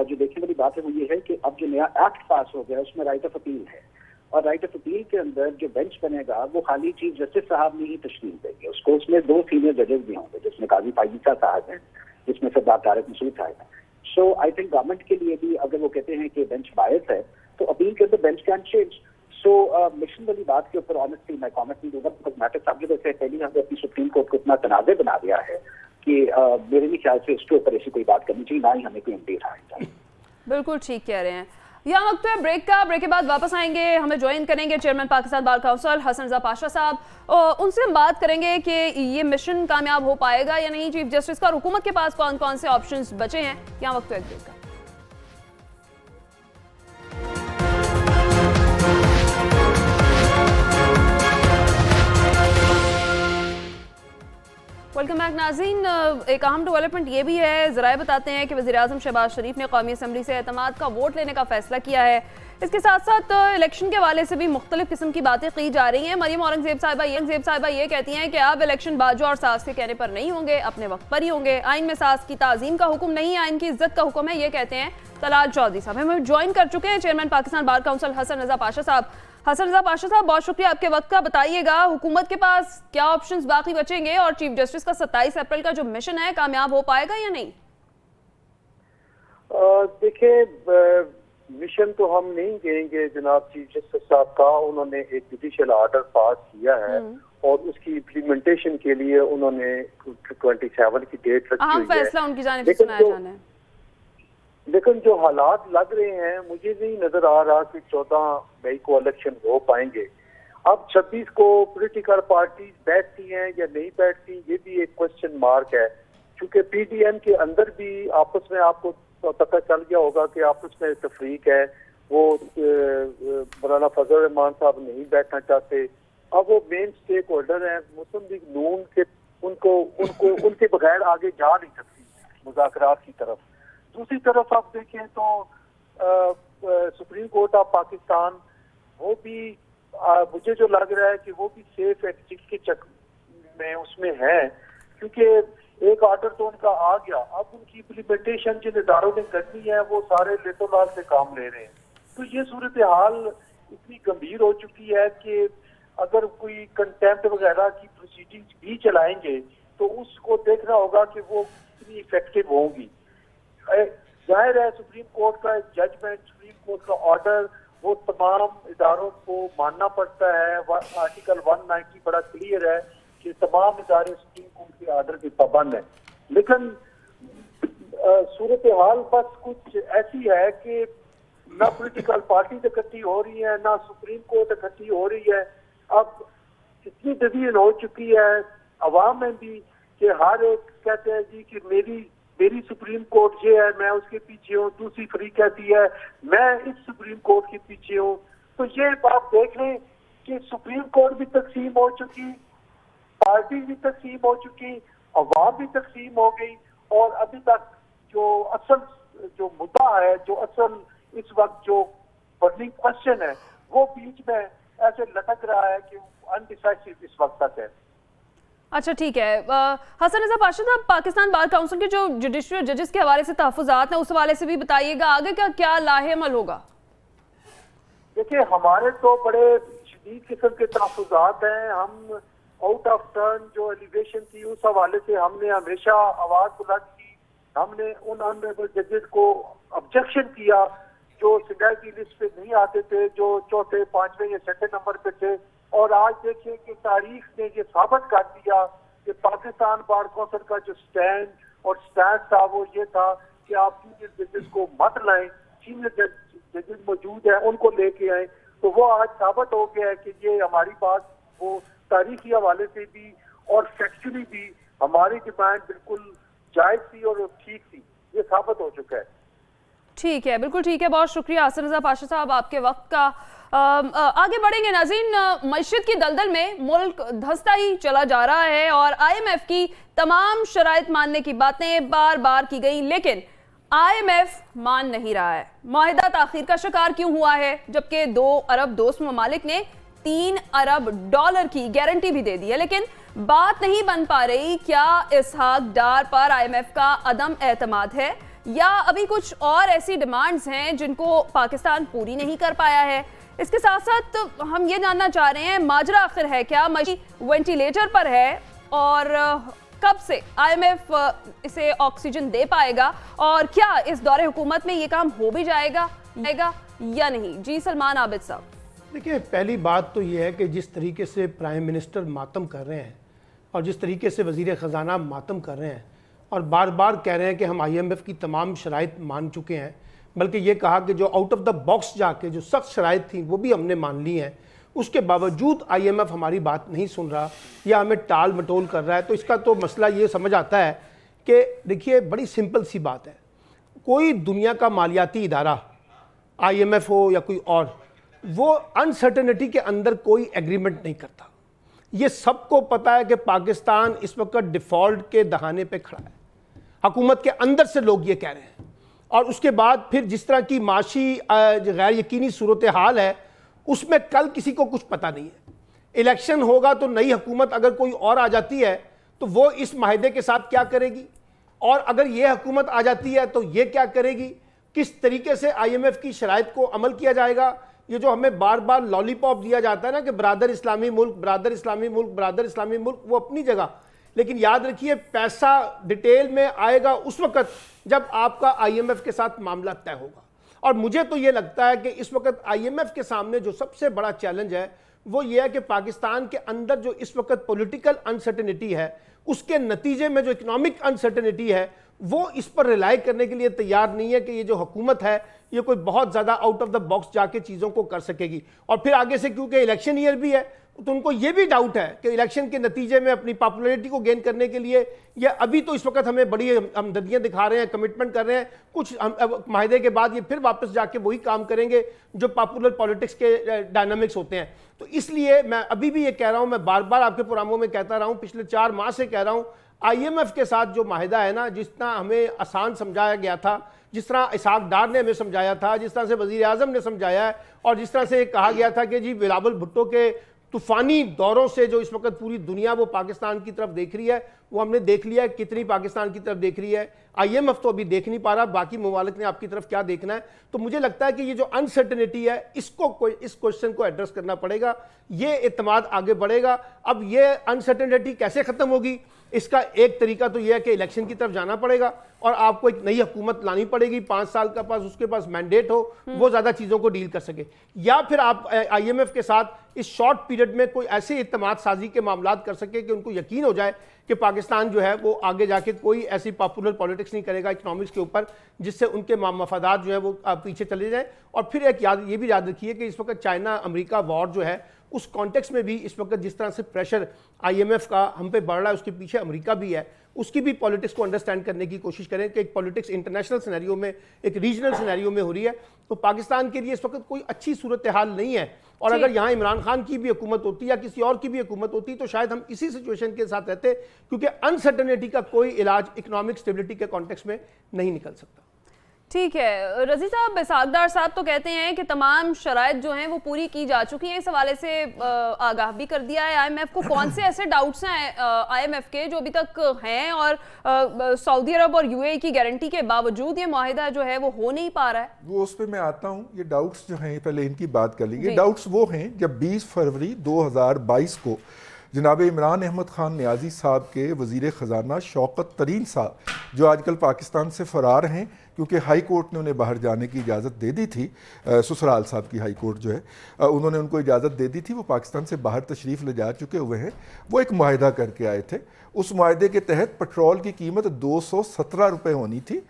Speaker 5: जो देखने वाली बात है वो ये है कि अब जो नया एक्ट पास हो गया उसमें राइट ऑफ अपील है, और राइट ऑफ अपील के अंदर जो बेंच बनेगा वो खाली चीफ जस्टिस साहब ने ही तश्कील देंगे उसको। उसमें 2 सीनियर जजेस भी होंगे, जिसमें काजी फाइज़ा साहब हैं, जिसमें सरदार तारिक मसूद साहब हैं। सो आई थिंक गवर्नमेंट के लिए भी अगर वो कहते हैं कि बेंच बायस है तो अपील के अंदर bench can change. So mission वाली बात के ऊपर ऑनेस्टली मैं कॉमेंट नहीं दूंगा, बिकॉज मैटर साहब ने पहले हमने अपनी सुप्रीम कोर्ट को इतना तनाज़े बना दिया है कि मेरे भी ख्याल से इसके ऊपर ऐसी कोई बात करनी चाहिए, ना ही हमें कोई अपडेट आना चाहिए।
Speaker 1: बिल्कुल ठीक कह रहे हैं। यहाँ वक्त है ब्रेक का। ब्रेक के बाद वापस आएंगे, हमें ज्वाइन करेंगे chairman Pakistan bar council Hasan Raza Pasha साहब। उनसे हम बात करेंगे कि ये मिशन कामयाब हो पाएगा या नहीं चीफ जस्टिस का, और हुकूमत के पास कौन कौन से ऑप्शंस बचे हैं। यहाँ वक्त है ब्रेक का। वेलकम बैक नाज़रीन। एक अहम डेवलपमेंट ये भी है, ज़राए बताते हैं कि वज़ीर-ए-आज़म शहबाज शरीफ ने कौमी असम्बली से एतमाद का वोट लेने का फैसला किया है। इसके साथ साथ इलेक्शन के हवाले से भी मुख्तलिफ किस्म की बातें की जा रही हैं। मरियम औरंगजेब साहिबा ये कहती हैं कि अब इलेक्शन बाजवा और सास के कहने पर नहीं होंगे, अपने वक्त पर ही होंगे। आइन में सास की ताज़ीम का हुक्म नहीं, आइन की इज्जत का हुक्म है, ये कहते हैं तलाल चौधरी साहब। हमें ज्वाइन कर चुके हैं chairman Pakistan bar council Hasan Raza Pasha साहब। हसन रजा पाशा साहब, बहुत शुक्रिया आपके वक्त का। बताइएगा हुकूमत के पास क्या ऑप्शंस बाकी बचेंगे और चीफ जस्टिस का 27 अप्रैल का जो मिशन है कामयाब हो पाएगा या नहीं?
Speaker 6: देखिए, मिशन तो हम नहीं कहेंगे जनाब। चीफ जस्टिस साहब का उन्होंने एक जुडिशियल ऑर्डर पास किया है और उसकी इम्प्लीमेंटेशन के लिए उन्होंने 27 की डेट रखी हुई है।
Speaker 1: फैसला उनकी जानिब से सुनाया जाना है।
Speaker 6: लेकिन जो हालात लग रहे हैं मुझे नहीं नजर आ रहा कि 14 मई को इलेक्शन हो पाएंगे। अब 26 को पॉलिटिकल पार्टीज बैठती हैं या नहीं बैठती, ये भी एक क्वेश्चन मार्क है, क्योंकि पीडीएम के अंदर भी आपस में आपको पता चल गया होगा कि आपस में तफरीक है। वो मौलाना फजल रहमान साहब नहीं बैठना चाहते। अब वो मेन स्टेक होल्डर हैं मुस्लिम लीग नून के, उनके बगैर आगे जा नहीं सकती मुज़ाकरात की तरफ। दूसरी तरफ आप देखें तो सुप्रीम कोर्ट ऑफ पाकिस्तान, वो भी मुझे जो लग रहा है कि वो भी सेफ एग्जिट के चक्कर में उसमें है, क्योंकि एक ऑर्डर तो उनका आ गया, अब उनकी इम्प्लीमेंटेशन जिन इदारों ने करनी है वो सारे लेतोलाल से काम ले रहे हैं। तो ये सूरत हाल इतनी गंभीर हो चुकी है कि अगर कोई कंटेम्प्ट वगैरह की प्रोसीडिंग्स भी चलाएंगे तो उसको देखना होगा कि वो कितनी इफेक्टिव होंगी। जाहिर है सुप्रीम कोर्ट का जजमेंट, सुप्रीम कोर्ट का ऑर्डर, वो तमाम इदारों को मानना पड़ता है। आर्टिकल 190 बड़ा क्लियर है कि तमाम इदारे सुप्रीम कोर्ट के ऑर्डर के पाबंद है। लेकिन सूरत हाल बस कुछ ऐसी है कि ना पॉलिटिकल पार्टी इकट्ठी हो रही है, ना सुप्रीम कोर्ट इकट्ठी हो रही है। अब इतनी डिवीजन हो चुकी है अवाम में भी कि हर एक कहते हैं जी कि मेरी सुप्रीम कोर्ट ये है, मैं उसके पीछे हूँ, दूसरी फरीक कहती है मैं इस सुप्रीम कोर्ट के पीछे हूँ। तो ये बात देख लें कि सुप्रीम कोर्ट भी तकसीम हो चुकी, पार्टी भी तकसीम हो चुकी, अवाम भी तकसीम हो गई, और अभी तक जो असल जो मुद्दा है, जो असल इस वक्त जो बर्निंग क्वेश्चन है, वो बीच में ऐसे लटक रहा है कि अनडिसाइसिव इस वक्त तक है।
Speaker 1: अच्छा ठीक है, हसन रज़ा पाशा साहब, पाकिस्तान बार काउंसिल के जो जुडिशरी जजेस के हवाले से तहफ़्फ़ुज़ात हैं उस हवाले से भी बताइएगा, आगे का क्या लाहेअमल होगा?
Speaker 6: देखिए हमारे तो बड़े शदीद किस्म के तहफ़्फ़ुज़ात हैं। हम आउट ऑफ टर्न जो एलिगेशन थी उस हवाले से हमने हमेशा आवाज़ बुलंद की। हमने उन ऑनरेबल जजेस को ऑब्जेक्शन किया जो सिंडिकेट की लिस्ट पे नहीं आते थे, जो चौथे, पांचवें या छठे नंबर पे थे। और आज देखिए कि तारीख ने ये साबित कर दिया कि पाकिस्तान बार काउंसिल का जो स्टैंड और स्टैंड था वो ये था कि आप सीनियर जजेस को मत लाएं, सीनियर जजेस मौजूद हैं उनको लेके आए। तो वो आज साबित हो गया है कि ये हमारी बात वो तारीखी हवाले से भी और फैक्चुअली भी हमारी डिमांड बिल्कुल जायज थी और ठीक थी, ये साबित हो चुका है।
Speaker 1: ठीक है, बिल्कुल ठीक है, बहुत शुक्रिया हसन रज़ा पाशा साहब आपके वक्त का। आगे बढ़ेंगे नाज़रीन, मईशत की दलदल में मुल्क धंसता ही चला जा रहा है और IMF की तमाम शराइत मानने की बातें बार बार की गई, लेकिन IMF मान नहीं रहा है। मुआहिदा ताख़ीर का शिकार क्यों हुआ है, जबकि 2 अरब दोस्त ममालिक ने $3 अरब की गारंटी भी दे दी है, लेकिन बात नहीं बन पा रही। क्या इसहाक डार पर IMF का अदम एतमाद है या अभी कुछ और ऐसी डिमांड्स हैं जिनको पाकिस्तान पूरी नहीं कर पाया है? इसके साथ साथ हम ये जानना चाह रहे हैं माजरा आखिर है क्या, वेंटिलेटर पर है और कब से IMF इसे ऑक्सीजन दे पाएगा, और क्या इस दौरे हुकूमत में ये काम हो भी जाएगा या नहीं? जी सलमान आबिद साहब।
Speaker 3: देखिए पहली बात तो ये है कि जिस तरीके से प्राइम मिनिस्टर मातम कर रहे हैं और जिस तरीके से वज़ीर ख़जाना मातम कर रहे हैं और बार बार कह रहे हैं कि हम IMF की तमाम शराइत मान चुके हैं, बल्कि ये कहा कि जो आउट ऑफ द बॉक्स जाके जो सख्त शराइत थी वो भी हमने मान ली हैं, उसके बावजूद IMF हमारी बात नहीं सुन रहा या हमें टाल मटोल कर रहा है। तो इसका तो मसला ये समझ आता है कि देखिए बड़ी सिंपल सी बात है, कोई दुनिया का मालियाती इदारा IMF हो या कोई और, वो अनसर्टेनिटी के अंदर कोई एग्रीमेंट नहीं करता। ये सबको पता है कि पाकिस्तान इस वक्त डिफ़ॉल्ट के दहाने पे खड़ा है, हुकूमत के अंदर से लोग ये कह रहे हैं। और उसके बाद फिर जिस तरह की माशी गैर यकीनी सूरत हाल है उसमें कल किसी को कुछ पता नहीं है। इलेक्शन होगा तो नई हुकूमत अगर कोई और आ जाती है तो वो इस माहिदे के साथ क्या करेगी, और अगर ये हुकूमत आ जाती है तो ये क्या करेगी, किस तरीके से IMF की शराइत को अमल किया जाएगा। ये जो हमें बार बार लॉलीपॉप दिया जाता है ना कि ब्रादर इस्लामी मुल्क, ब्रादर इस्लामी मुल्क, ब्रादर इस्लामी मुल्क, वो अपनी जगह, लेकिन याद रखिए पैसा डिटेल में आएगा उस वक्त जब आपका IMF के साथ मामला तय होगा। और मुझे तो ये लगता है कि इस वक्त IMF के सामने जो सबसे बड़ा चैलेंज है वो ये है कि पाकिस्तान के अंदर जो इस वक्त पॉलिटिकल अनसर्टेनिटी है उसके नतीजे में जो इकोनॉमिक अनसर्टेनिटी है वो इस पर रिलाई करने के लिए तैयार नहीं है कि ये जो हुकूमत है ये कोई बहुत ज़्यादा आउट ऑफ द बॉक्स जाके चीज़ों को कर सकेगी। और फिर आगे से क्योंकि इलेक्शन ईयर भी है तो उनको ये भी डाउट है कि इलेक्शन के नतीजे में अपनी पॉपुलैरिटी को गेन करने के लिए ये अभी तो इस वक्त हमें बड़ी हमदर्दियां दिखा रहे हैं, कमिटमेंट कर रहे हैं, कुछ माहिदे के बाद ये फिर वापस जाके वही काम करेंगे जो पॉपुलर पॉलिटिक्स के डायनामिक्स होते हैं। तो इसलिए मैं अभी भी ये कह रहा हूं, मैं बार बार आपके प्रोग्रामों में कहता रहा हूं, पिछले 4 माह से कह रहा हूं, IMF के साथ जो माहिदा है ना, जितना हमें आसान समझाया गया था, जिस तरह इसहाक डार ने हमें समझाया था, जिस तरह से वजीर आजम ने समझाया है, और जिस तरह से कहा गया था कि जी बिलावल भुट्टो के तूफानी दौरों से जो इस वक्त पूरी दुनिया वो पाकिस्तान की तरफ देख रही है, वो हमने देख लिया है कितनी पाकिस्तान की तरफ देख रही है। IMF तो अभी देख नहीं पा रहा, बाकी ममालिक ने आपकी तरफ क्या देखना है। तो मुझे लगता है कि ये जो अनसर्टेनिटी है, इसको कोई इस क्वेश्चन को एड्रेस करना पड़ेगा, ये एतमाद आगे बढ़ेगा। अब ये अनसर्टेनिटी कैसे खत्म होगी, इसका एक तरीका तो यह है कि इलेक्शन की तरफ जाना पड़ेगा और आपको एक नई हुकूमत लानी पड़ेगी, 5 साल का पास उसके पास मैंडेट हो, वो ज्यादा चीजों को डील कर सके, या फिर आप IMF के साथ इस शॉर्ट पीरियड में कोई ऐसी इत्तेमाद साजी के मामला कर सके कि उनको यकीन हो जाए कि पाकिस्तान जो है वो आगे जाके कोई ऐसी पॉपुलर पॉलिटिक्स नहीं करेगा इकोनॉमिक्स के ऊपर जिससे उनके मफादात जो है वो पीछे चले जाए। और फिर एक ये भी याद रखिए कि इस वक्त चाइना अमेरिका वॉर जो है उस कॉन्टेक्स्ट में भी इस वक्त जिस तरह से प्रेशर IMF का हम पे बढ़ रहा है, उसके पीछे अमेरिका भी है, उसकी भी पॉलिटिक्स को अंडरस्टैंड करने की कोशिश करें कि एक पॉलिटिक्स इंटरनेशनल सिनेरियो में, एक रीजनल सिनेरियो में हो रही है। तो पाकिस्तान के लिए इस वक्त कोई अच्छी सूरत हाल नहीं है, और अगर यहाँ इमरान खान की भी हुकूमत होती या किसी और की भी हुकूमत होती तो शायद हम इसी सिचुएशन के साथ रहते, क्योंकि अनसर्टेनिटी का कोई इलाज इकोनॉमिक स्टेबिलिटी के कॉन्टेक्स्ट में नहीं निकल सकता।
Speaker 1: ठीक है, रजी साहब, इसहाक डार साहब तो कहते हैं कि तमाम शराइत जो हैं वो पूरी की जा चुकी हैं, इस हवाले से आगाह भी कर दिया है IMF को। कौन से ऐसे डाउट्स हैं IMF के जो अभी तक हैं, और सऊदी अरब और UAE की गारंटी के बावजूद ये माहिदा जो है वो हो नहीं पा रहा है?
Speaker 2: वो उस पर मैं आता हूँ। ये डाउट्स जो हैं, पहले इनकी बात कर ली। ये डाउट्स वो हैं जब 20 फरवरी 2022 को जनाब इमरान अहमद खान नियाजी साहब के वज़ीर ख़जाना शौकत तरीन साहब, जो आजकल पाकिस्तान से फ़रार हैं क्योंकि हाई कोर्ट ने उन्हें बाहर जाने की इजाज़त दे दी थी, ससुराल साहब की हाई कोर्ट जो है उन्होंने उनको इजाज़त दे दी थी, वो पाकिस्तान से बाहर तशरीफ़ ले जा चुके हुए हैं। वो एक मुआहिदा करके आए थे, उस मुआहिदे के तहत पेट्रोल की कीमत 217 रुपये होनी थी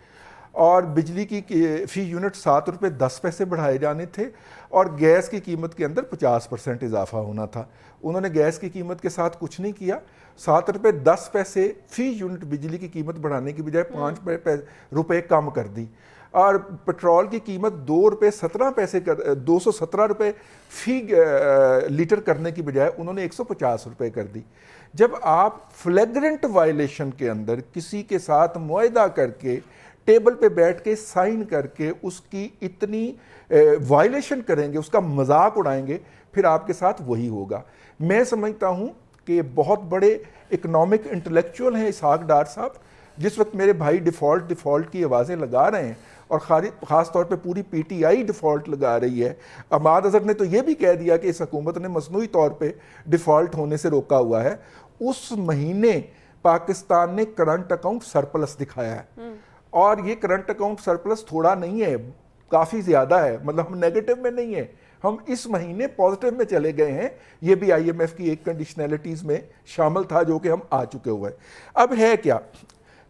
Speaker 2: और बिजली की फ़ी यूनिट 7 रुपये 10 पैसे बढ़ाए जाने थे, और गैस की कीमत के अंदर 50% इजाफा होना था। उन्होंने गैस की कीमत के साथ कुछ नहीं किया, 7 रुपये 10 पैसे फ़ी यूनिट बिजली की कीमत बढ़ाने की बजाय 5 रुपये कम कर दी, और पेट्रोल की कीमत 2 रुपये 17 पैसे 217 रुपये फ़ी लीटर करने की बजाय उन्होंने 150 रुपये कर दी। जब आप फ्लैग्रेंट वायलेशन के अंदर किसी के साथ मुआहिदा करके टेबल पे बैठ के साइन करके उसकी इतनी वायलेशन करेंगे, उसका मजाक उड़ाएंगे, फिर आपके साथ वही होगा। मैं समझता हूँ कि बहुत बड़े इकोनॉमिक इंटेलेक्चुअल हैं इसहाक डार साहब। जिस वक्त मेरे भाई डिफ़ॉल्ट की आवाज़ें लगा रहे हैं, और ख़ास तौर पे पूरी PTI डिफ़ॉल्ट लगा रही है, अहमद अजहर ने तो ये भी कह दिया कि इस हुकूमत ने मसनूई तौर पे डिफ़ॉल्ट होने से रोका हुआ है। उस महीने पाकिस्तान ने करंट अकाउंट सरप्लस दिखाया है, और ये करंट अकाउंट सरप्लस थोड़ा नहीं है, काफ़ी ज़्यादा है, मतलब हम नेगेटिव में नहीं है, हम इस महीने पॉजिटिव में चले गए हैं। ये भी IMF की एक कंडीशनैलिटीज़ में शामिल था जो कि हम आ चुके हुए हैं। अब है क्या,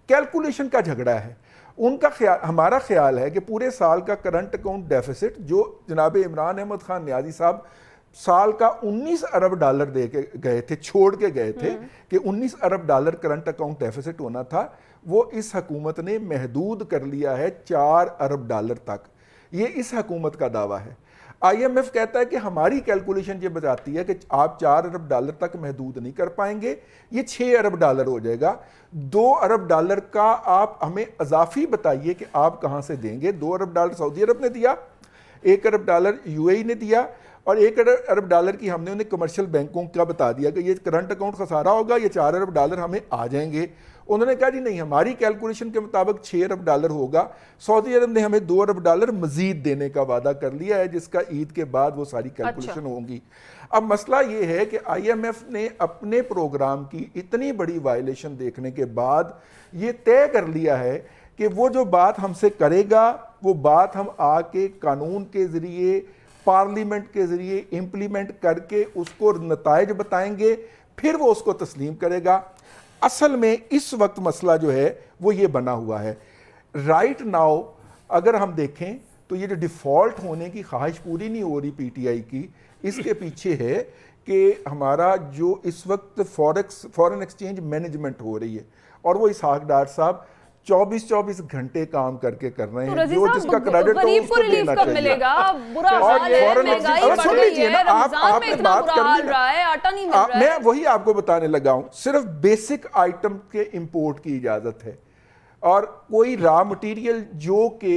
Speaker 2: कैलकुलेशन का झगड़ा है। उनका ख्याल, हमारा ख्याल है कि पूरे साल का करंट अकाउंट डेफिसिट जो जनाब इमरान अहमद खान नियाजी साहब साल का 19 अरब डॉलर दे के गए थे, छोड़ के गए थे कि 19 अरब डॉलर करंट अकाउंट डेफिसिट होना था, वो इस हुकूमत ने महदूद कर लिया है 4 अरब डॉलर तक। ये इस हुकूमत का दावा है। IMF कहता है कि हमारी कैलकुलेशन ये बताती है कि आप 4 अरब डॉलर तक महदूद नहीं कर पाएंगे, ये 6 अरब डॉलर हो जाएगा। 2 अरब डॉलर का आप हमें अजाफी बताइए कि आप कहाँ से देंगे। 2 अरब डॉलर सऊदी अरब ने दिया, 1 अरब डॉलर UAE ने दिया, और 1 अरब डॉलर की हमने उन्हें कमर्शियल बैंकों का बता दिया कि ये करंट अकाउंट खसारा होगा, ये 4 अरब डॉलर हमें आ जाएंगे। उन्होंने कहा जी नहीं, हमारी कैलकुलेशन के मुताबिक 6 अरब डॉलर होगा। सऊदी अरब ने हमें 2 अरब डॉलर मजीद देने का वादा कर लिया है, जिसका ईद के बाद वो सारी कैलकुलेशन होगी। अब मसला ये है कि IMF ने अपने प्रोग्राम की इतनी बड़ी वायलेशन देखने के बाद ये तय कर लिया है कि वो जो बात हमसे करेगा वो बात हम आके कानून के ज़रिए, पार्लियामेंट के ज़रिए इम्प्लीमेंट करके उसको नताइज बताएंगे, फिर वो उसको तस्लीम करेगा। असल में इस वक्त मसला जो है वो ये बना हुआ है राइट नाउ। अगर हम देखें तो ये जो डिफ़ॉल्ट होने की ख्वाहिश पूरी नहीं हो रही पीटीआई की, इसके पीछे है कि हमारा जो इस वक्त फॉरेन एक्सचेंज मैनेजमेंट हो रही है और वो इसहाक डार साहब 24-24 घंटे काम करके कर रहे हैं, जो जिसका क्रेडिट हो उसको देना चाहिए।
Speaker 1: मिलेगा, बुरा हाल है, महंगाई बढ़ रही है, रमजान में इतना बुरा हाल रहा है, आटा नहीं मिल रहा है।
Speaker 2: मैं वही आपको बताने लगा हूं, सिर्फ बेसिक आइटम के इंपोर्ट की इजाजत है और कोई रॉ मटेरियल जो कि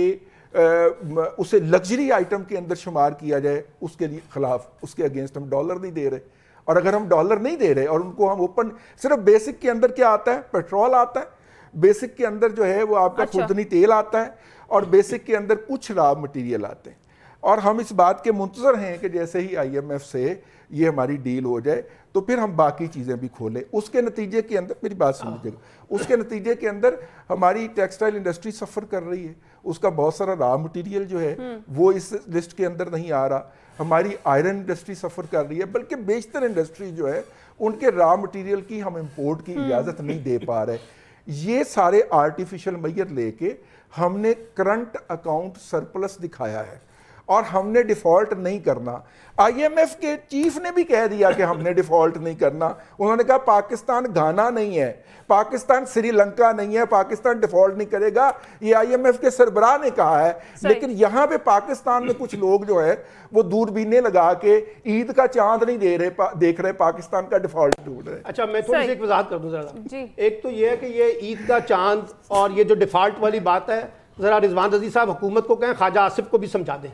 Speaker 2: उसे लग्जरी आइटम के अंदर शुमार किया जाए उसके लिए खिलाफ, उसके अगेंस्ट हम डॉलर नहीं दे रहे। और अगर हम डॉलर नहीं दे रहे और उनको हम ओपन, सिर्फ बेसिक के अंदर क्या आता है, पेट्रोल आता है, बेसिक के अंदर जो है वो आपका खुर्दनी तेल आता है और बेसिक के अंदर कुछ रॉ मटेरियल आते हैं। और हम इस बात के मुंतजर हैं कि जैसे ही IMF से ये हमारी डील हो जाए तो फिर हम बाकी चीज़ें भी खोलें। उसके नतीजे के अंदर, मेरी बात सुन लीजिएगा, उसके नतीजे के अंदर हमारी टेक्सटाइल इंडस्ट्री सफ़र कर रही है, उसका बहुत सारा रॉ मटेरियल जो है वो इस लिस्ट के अंदर नहीं आ रहा। हमारी आयरन इंडस्ट्री सफ़र कर रही है, बल्कि बेशतर इंडस्ट्री जो है उनके रॉ मटेरियल की हम इंपोर्ट की इजाज़त नहीं दे पा रहे। ये सारे आर्टिफिशियल मैयर लेके हमने करंट अकाउंट सरप्लस दिखाया है और हमने डिफॉल्ट नहीं करना। IMF के चीफ ने भी कह दिया कि हमने डिफॉल्ट नहीं करना। उन्होंने कहा पाकिस्तान घाना नहीं है, पाकिस्तान श्रीलंका नहीं है, पाकिस्तान डिफॉल्ट नहीं करेगा, ये IMF के सरबराह ने कहा है। लेकिन यहाँ पे पाकिस्तान में कुछ लोग जो है वो दूरबीनें लगा के ईद का चांद नहीं देख रहे, पाकिस्तान का डिफॉल्ट ढूंढ रहे।
Speaker 3: अच्छा, मैं थोड़ी सी एक वजाहत कर दूं जरा। एक तो ये है कि ये ईद का चांद और ये जो डिफॉल्ट वाली बात है, जरा रिजवान रजी साहब हुकूमत को कहें ख्वाजा आसिफ को भी समझा दें,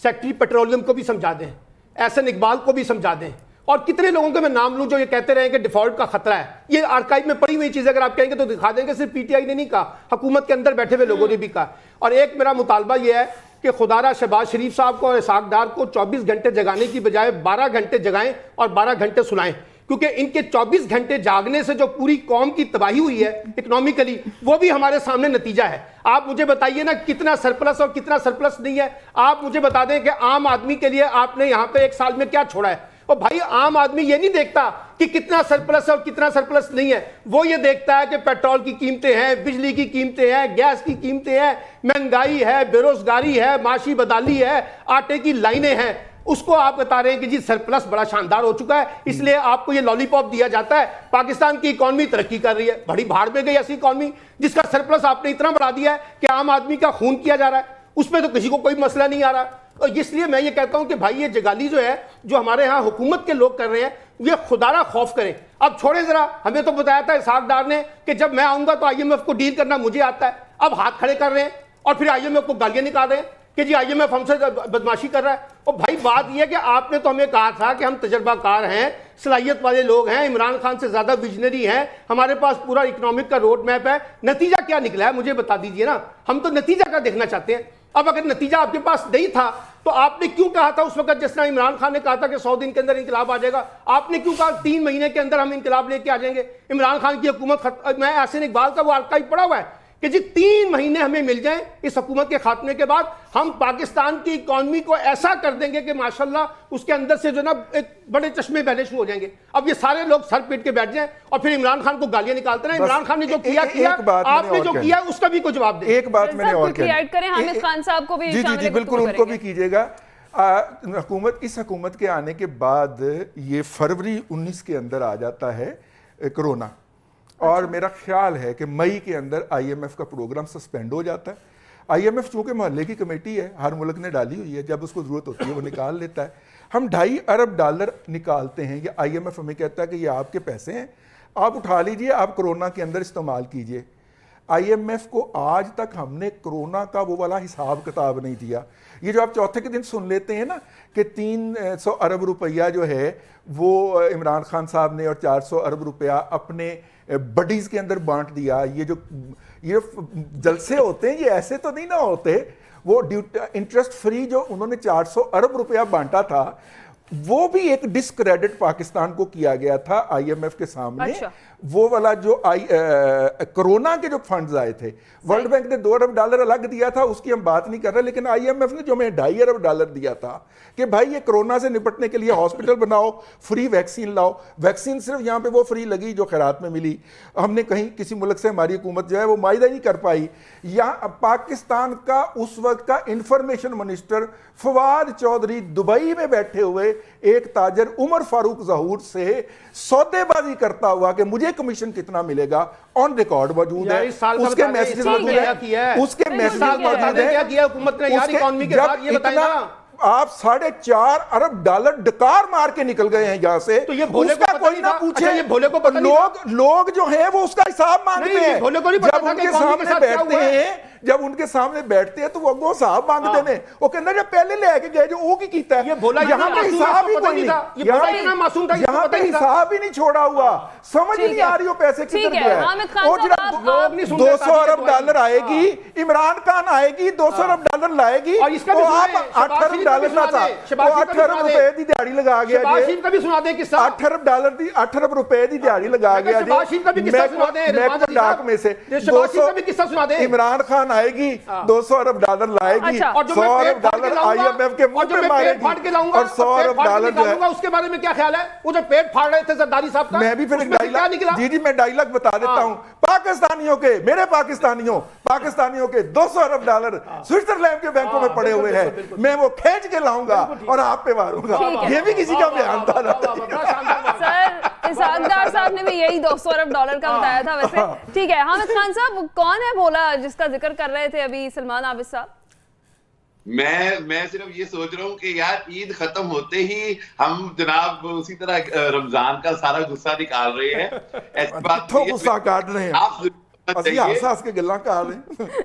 Speaker 3: सेक्रेटरी पेट्रोलियम को भी समझा दें, एहसन इकबाल को भी समझा दें, और कितने लोगों के मैं नाम लूं जो ये कहते रहे कि डिफॉल्ट का खतरा है। ये आर्काइव में पड़ी हुई चीज़ अगर आप कहेंगे तो दिखा देंगे, सिर्फ PTI ने नहीं कहा, हुकूमत के अंदर बैठे हुए लोगों ने भी कहा। और एक मेरा मुतालबा ये है कि खुदारा शहबाज शरीफ साहब को और इसहाक डार को 24 घंटे जगाने की बजाय 12 घंटे जगाएं और 12 घंटे सुलाएं, क्योंकि इनके 24 घंटे जागने से जो पूरी कौम की तबाही हुई है इकोनॉमिकली, वो भी हमारे सामने नतीजा है। आप मुझे बताइए ना कितना सरप्लस और कितना सरप्लस नहीं है। आप मुझे बता दें कि आम आदमी के लिए आपने यहां पे एक साल में क्या छोड़ा है। और भाई आम आदमी ये नहीं देखता कि कितना सरप्लस और कितना सरप्लस नहीं है, वो ये देखता है कि पेट्रोल की कीमतें हैं, बिजली की कीमतें हैं, गैस की कीमतें हैं, महंगाई है, बेरोजगारी है, माशी बदहाली है, आटे की लाइनें हैं। उसको आप बता रहे हैं कि जी सरप्लस बड़ा शानदार हो चुका है, इसलिए आपको ये लॉलीपॉप दिया जाता है। पाकिस्तान की इकॉनमी तरक्की कर रही है, बड़ी भाड़ में गई ऐसी इकॉनमी जिसका सरप्लस आपने इतना बढ़ा दिया है कि आम आदमी का खून किया जा रहा है, उसमें तो किसी को कोई मसला नहीं आ रहा। और इसलिए मैं ये कहता हूं कि भाई ये जगाली जो है, जो हमारे यहाँ हुकूमत के लोग कर रहे हैं, ये खुदारा खौफ करें। अब छोड़े जरा, हमें तो बताया था इसहाक डार ने कि जब मैं आऊंगा तो IMF को डील करना मुझे आता है। अब हाथ खड़े कर रहे हैं और फिर IMF को गालियां निकाल रहे हैं कि जी IMF हमसे बदमाशी कर रहा है। और भाई बात यह है कि आपने तो हमें कहा था कि हम तजर्बाकार हैं, सलाहियत वाले लोग हैं, इमरान खान से ज्यादा विजनरी हैं, हमारे पास पूरा इकोनॉमिक का रोड मैप है। नतीजा क्या निकला है मुझे बता दीजिए ना, हम तो नतीजा का देखना चाहते हैं। अब अगर नतीजा आपके पास नहीं था तो आपने क्यों कहा था उस वक्त, जिस तरह इमरान खान ने कहा था कि 100 दिन के अंदर इंकलाब आ जाएगा, आपने क्यों कहा 3 महीने के अंदर हम इंकलाब लेके आ जाएंगे। इमरान खान की हुकूमत, मैं एहसन इकबाल का वो आर्काइव पढ़ा हुआ है कि जी 3 महीने हमें मिल जाएं इस हुकूमत के खात्मे के बाद, हम पाकिस्तान की इकॉनमी को ऐसा कर देंगे कि माशाल्लाह उसके अंदर से जो ना एक बड़े चश्मे बहने शुरू हो जाएंगे। अब ये सारे लोग सर पीट के बैठ जाएं और फिर इमरान खान को गालियां निकालते रहे। इमरान खान ने जो किया आपने जो किया उसका भी कोई जवाब दे।
Speaker 2: एक बात मैंने और
Speaker 1: करें, हामिद खान साहब को भी
Speaker 2: जी बिल्कुल उनको भी कीजिएगा। इस हुकूमत के आने के बाद ये फरवरी 19 के अंदर आ जाता है कोरोना, और मेरा ख्याल है कि मई के अंदर IMF का प्रोग्राम सस्पेंड हो जाता है। IMF चूंकि मोहल्ले की कमेटी है, हर मुल्क ने डाली हुई है, जब उसको ज़रूरत होती है वो निकाल लेता है। हम $2.5 अरब निकालते हैं, ये IMF हमें कहता है कि ये आपके पैसे हैं, आप उठा लीजिए, आप कोरोना के अंदर इस्तेमाल कीजिए। IMF को आज तक हमने कोरोना का वो वाला हिसाब किताब नहीं दिया। ये जो आप चौथे के दिन सुन लेते हैं ना कि 300 अरब रुपया जो है वो इमरान खान साहब ने और 400 अरब रुपया अपने बडीज के अंदर बांट दिया, ये जलसे होते हैं, ये ऐसे तो नहीं ना होते। वो इंटरेस्ट फ्री जो उन्होंने 400 अरब रुपया बांटा था, वो भी एक डिस्क्रेडिट पाकिस्तान को किया गया था आईएमएफ के सामने।
Speaker 1: अच्छा।
Speaker 2: वो वाला जो कोरोना के जो फंड्स आए थे, वर्ल्ड बैंक ने $2 अरब अलग दिया था, उसकी हम बात नहीं कर रहे, लेकिन आईएमएफ ने जो हमें $2.5 अरब दिया था कि भाई ये कोरोना से निपटने के लिए हॉस्पिटल बनाओ, फ्री वैक्सीन लाओ। वैक्सीन सिर्फ यहाँ पे वो फ्री लगी जो खैरात में मिली, हमने कहीं किसी मुल्क से हमारी हुकूमत जो है वो मायदा नहीं कर पाई। यहाँ पाकिस्तान का उस वक्त का information minister Fawad Chaudhry Dubai में बैठे हुए एक ताजर उमर फारूक ज़हूर से सौदेबाजी करता हुआ कि मुझे कमीशन कितना मिलेगा, ऑन रिकॉर्ड मौजूद है, उसके मैसेज मौजूद है, उसके मैसेज मौजूद है।
Speaker 3: क्या किया हुकूमत ने यार इकोनॉमी के साथ, ये बताइए ना।
Speaker 2: आप $4.5 अरब डकार मार के निकल गए हैं यहाँ से,
Speaker 3: तो ये भोले
Speaker 2: उसका कोई ना पूछे। अच्छा, ये भोले को पता लोग जो हैं वो उसका हिसाब मांगते हैं। जब उनके सामने बैठते हैं, जब उनके सामने बैठते हैं तो वो हिसाब मांगते हैं। वो कहते हैं पहले ले आके गए जो वो की कीता है,
Speaker 3: ये भोला
Speaker 2: यहाँ पे हिसाब ही कोई नहीं, यहाँ पे हिसाब ही नहीं छोड़ा हुआ। समझ नहीं आ रही हो पैसे किधर गए। और जब $200 अरब आएगी, इमरान खान आएगी, $200 अरब लाएगी, आप $8 अरब ना था, $8 अरब की दिहाड़ी लगा गया। $8 अरब की दिहाड़ी लगा गया डाक में से। 200 इमरान खान आएगी, $200 अरब लाएगी, $100 अरब आईएमएफ के मुंह पे मारेगी, और $100 अरब जो है
Speaker 3: उसके बारे में क्या ख्याल है? वो जो पेट फाड़ रहे थे जरदारी साहब का,
Speaker 2: मैं भी फिर जी मैं डायलॉग बता देता हूं। पाकिस्तानियों के, मेरे पाकिस्तानियों के $200 अरब स्विट्जरलैंड के बैंकों में पड़े हुए हैं, मैं वो खींच के लाऊंगा और आप पे मारूंगा। ये भी किसी का बयान था ना।
Speaker 1: सर इसाकदार साहब ने भी यही $200 अरब का बताया था वैसे। ठीक है, हामिद खान साहब, कौन है भोला जिसका जिक्र कर रहे थे अभी सलमान आबिद साहब?
Speaker 4: मैं सिर्फ ये सोच रहा हूँ कि यार ईद खत्म होते ही हम जनाब उसी तरह रमजान का सारा गुस्सा निकाल रहे हैं। ऐसी बात
Speaker 2: तो गुस्सा काट रहे हैं आप, हंस के गिल्ला काट रहे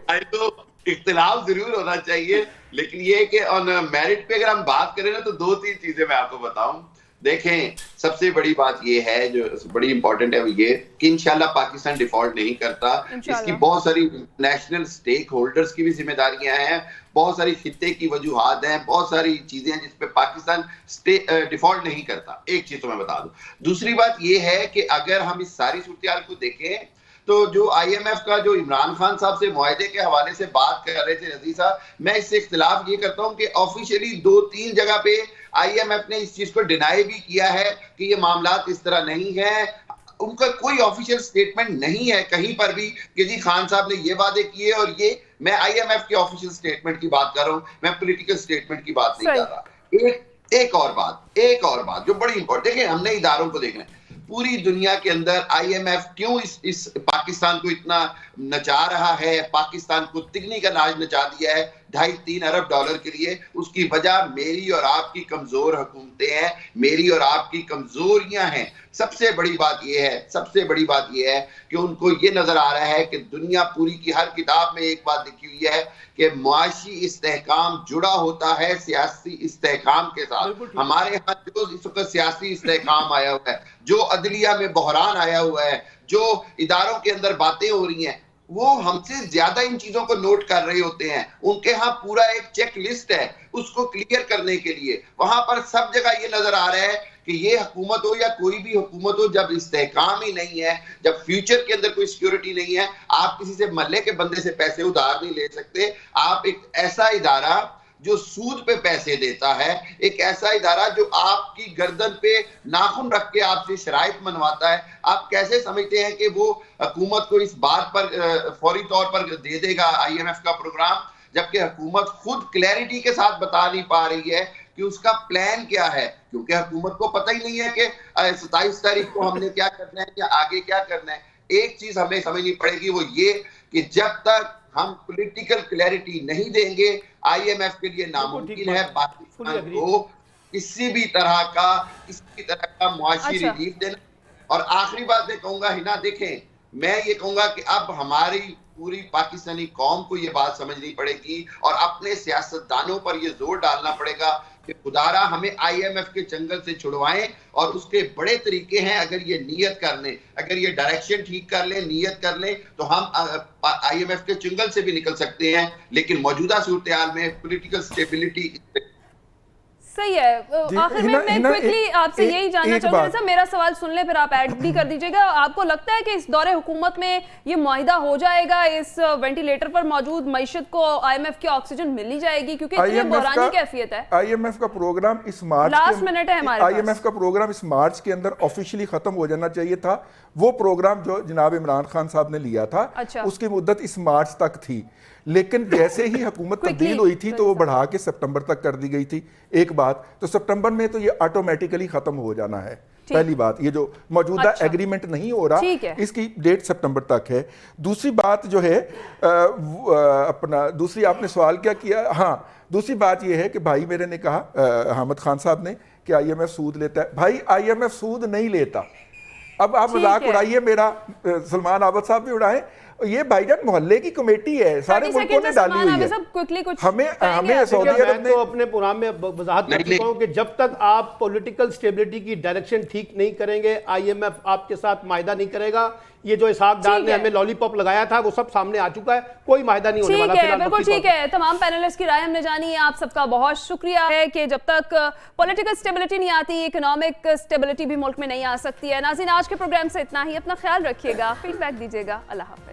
Speaker 2: हैं।
Speaker 4: तो इख्तिलाफ जरूर होना चाहिए, लेकिन ये कि ऑन मेरिट पे अगर हम बात करें ना तो 2-3 चीजें मैं आपको बताऊं। देखें, सबसे बड़ी बात ये है जो बड़ी इंपॉर्टेंट है वो ये कि इंशाल्लाह पाकिस्तान डिफॉल्ट नहीं करता। इसकी बहुत सारी नेशनल स्टेक होल्डर्स की भी जिम्मेदारियां हैं, बहुत सारी खित्ते की वजूहात हैं, बहुत सारी चीजें हैं जिसपे पाकिस्तान डिफॉल्ट नहीं करता। एक चीज तो मैं बता दूं। दूसरी बात ये है कि अगर हम इस सारी सूरत को देखें तो जो आईएमएफ का जो इमरान खान साहब से मुआहदे के हवाले से बात कर रहे थे रजी साहब, मैं इससे इख्तिलाफ ये करता हूं कि ऑफिशियली 2-3 जगह पे आईएमएफ ने इस चीज को डिनाई भी किया है कि ये मामलात इस तरह नहीं है। उनका कोई ऑफिशियल स्टेटमेंट नहीं है कहीं पर भी कि जी खान साहब ने ये वादे किए और ये। मैं आईएमएफ के ऑफिशियल स्टेटमेंट की बात कर रहा हूं, मैं पॉलिटिकल स्टेटमेंट की बात नहीं कर रहा। एक और बात जो बड़ी इंपॉर्टेंट, देखिए हमने इदारों को देखना है। पूरी दुनिया के अंदर आईएमएफ क्यों इस पाकिस्तान को इतना नचा रहा है, पाकिस्तान को तिगनी का नाज नचा दिया है $2.5-3 अरब के लिए? उसकी वजह मेरी और आपकी कमजोर हुकूमतें हैं, मेरी और आपकी कमजोरियां हैं। सबसे बड़ी बात यह है कि उनको ये नजर आ रहा है कि दुनिया पूरी की हर किताब में एक बात लिखी हुई है कि मुआशी इस्तेहकाम जुड़ा होता है सियासी इस्तेहकाम के साथ। हमारे यहाँ जो इस वक्त सियासी इस्तेहकाम आया हुआ है, जो अदलिया में बहरान आया हुआ है, जो इदारों के अंदर बातें हो रही हैं, वो हमसे ज्यादा इन चीजों को नोट कर रहे होते हैं। उनके यहाँ पूरा एक चेक लिस्ट है उसको क्लियर करने के लिए। वहां पर सब जगह ये नजर आ रहा है कि ये हुकूमत हो या कोई भी हुकूमत हो, जब इस्तेहकाम ही नहीं है, जब फ्यूचर के अंदर कोई सिक्योरिटी नहीं है, आप किसी से महल्ले के बंदे से पैसे उधार नहीं ले सकते। आप एक ऐसा इदारा जो सूद पे पैसे देता है, एक ऐसा इदारा जो आपकी गर्दन पे नाखून रख के आपसे शराइत मनवाता है, आप कैसे समझते हैं कि वो हुकूमत को इस बात पर फौरी तौर पर दे देगा आईएमएफ का प्रोग्राम, जबकि हुकूमत खुद क्लैरिटी के साथ बता नहीं पा रही है कि उसका प्लान क्या है? क्योंकि हुकूमत को पता ही नहीं है कि 27 तारीख को हमने क्या करना है या आगे क्या करना है। एक चीज हमें समझनी पड़ेगी, वो ये कि जब तक हम पॉलिटिकल क्लैरिटी नहीं देंगे, आईएमएफ के लिए नामुमकिन है पाकिस्तान को किसी भी तरह का मुआशी रिलीफ देना। और आखिरी बात मैं कहूंगा हिना, देखें, मैं ये कहूंगा कि अब हमारी पूरी पाकिस्तानी कौम को ये बात समझनी पड़ेगी और अपने सियासतदानों पर ये जोर डालना पड़ेगा कि खुदारा हमें आईएमएफ के जंगल से छुड़वाएं। और उसके बड़े तरीके हैं, अगर ये नीयत कर लें, अगर ये डायरेक्शन ठीक कर लें, नीयत कर लें, तो हम आईएमएफ के जंगल से भी निकल सकते हैं। लेकिन मौजूदा सूरत हाल में पॉलिटिकल स्टेबिलिटी
Speaker 1: सही है। आखिर में मैं क्विकली आपसे यही जानना चाहूंगी सर, मेरा सवाल सुन ले फिर आप ऐड भी कर दीजिएगा। आपको लगता है कि इस दौरे हुकूमत में ये मुआहिदा हो जाएगा, इस वेंटिलेटर पर मौजूद मईशत को IMF की ऑक्सीजन मिल ही जाएगी, क्योंकि इतनी बहरानी कैफियत है।
Speaker 2: IMF का प्रोग्राम इस मार्च,
Speaker 1: लास्ट मिनट है हमारे पास।
Speaker 2: IMF का प्रोग्राम इस मार्च के अंदर ऑफिशियली खत्म हो जाना चाहिए था। वो प्रोग्राम जो जनाब इमरान खान साहब ने लिया था, उसकी मुद्दत इस मार्च तक थी, लेकिन जैसे ही हुकूमत तब्दील हुई थी तो वो बढ़ा के सितंबर तक कर दी गई थी। एक बात तो सितंबर में तो ये ऑटोमेटिकली खत्म हो जाना है, पहली बात। ये जो मौजूदा एग्रीमेंट नहीं हो रहा, इसकी डेट सितंबर तक है। दूसरी बात जो है अपना, दूसरी आपने सवाल क्या किया, हाँ दूसरी बात ये है कि भाई मेरे ने कहा, हामिद खान साहब ने, कि IMF सूद लेता है। भाई IMF सूद नहीं लेता। अब आप मजाक उड़ाइए मेरा, सलमान आबद साहब भी उड़ाएं, ये भाईजान मोहल्ले की कमेटी है, सारे मुल्कों ने डाली हुई है। हमें सऊदी अरब ने,
Speaker 3: तो अपने प्रोग्राम में वजाहत कर चुका हूं कि जब तक आप पॉलिटिकल स्टेबिलिटी की डायरेक्शन ठीक नहीं करेंगे, IMF आपके साथ मायदा नहीं करेगा। ये जो इसहाक डार ने हमें लॉलीपॉप लगाया था वो सब सामने आ चुका है, कोई मायदा नहीं होने वाला।
Speaker 1: बिल्कुल ठीक है, तमाम पैनलिस्ट की राय हमने जानी है। आप सबका बहुत शुक्रिया है कि जब तक पॉलिटिकल स्टेबिलिटी नहीं आती, इकोनॉमिक स्टेबिलिटी भी मुल्क में नहीं आ सकती है। नाज़रीन, आज के प्रोग्राम से इतना ही। अपना ख्याल रखिएगा, फीडबैक दीजिएगा। अल्लाह हाफ़िज़।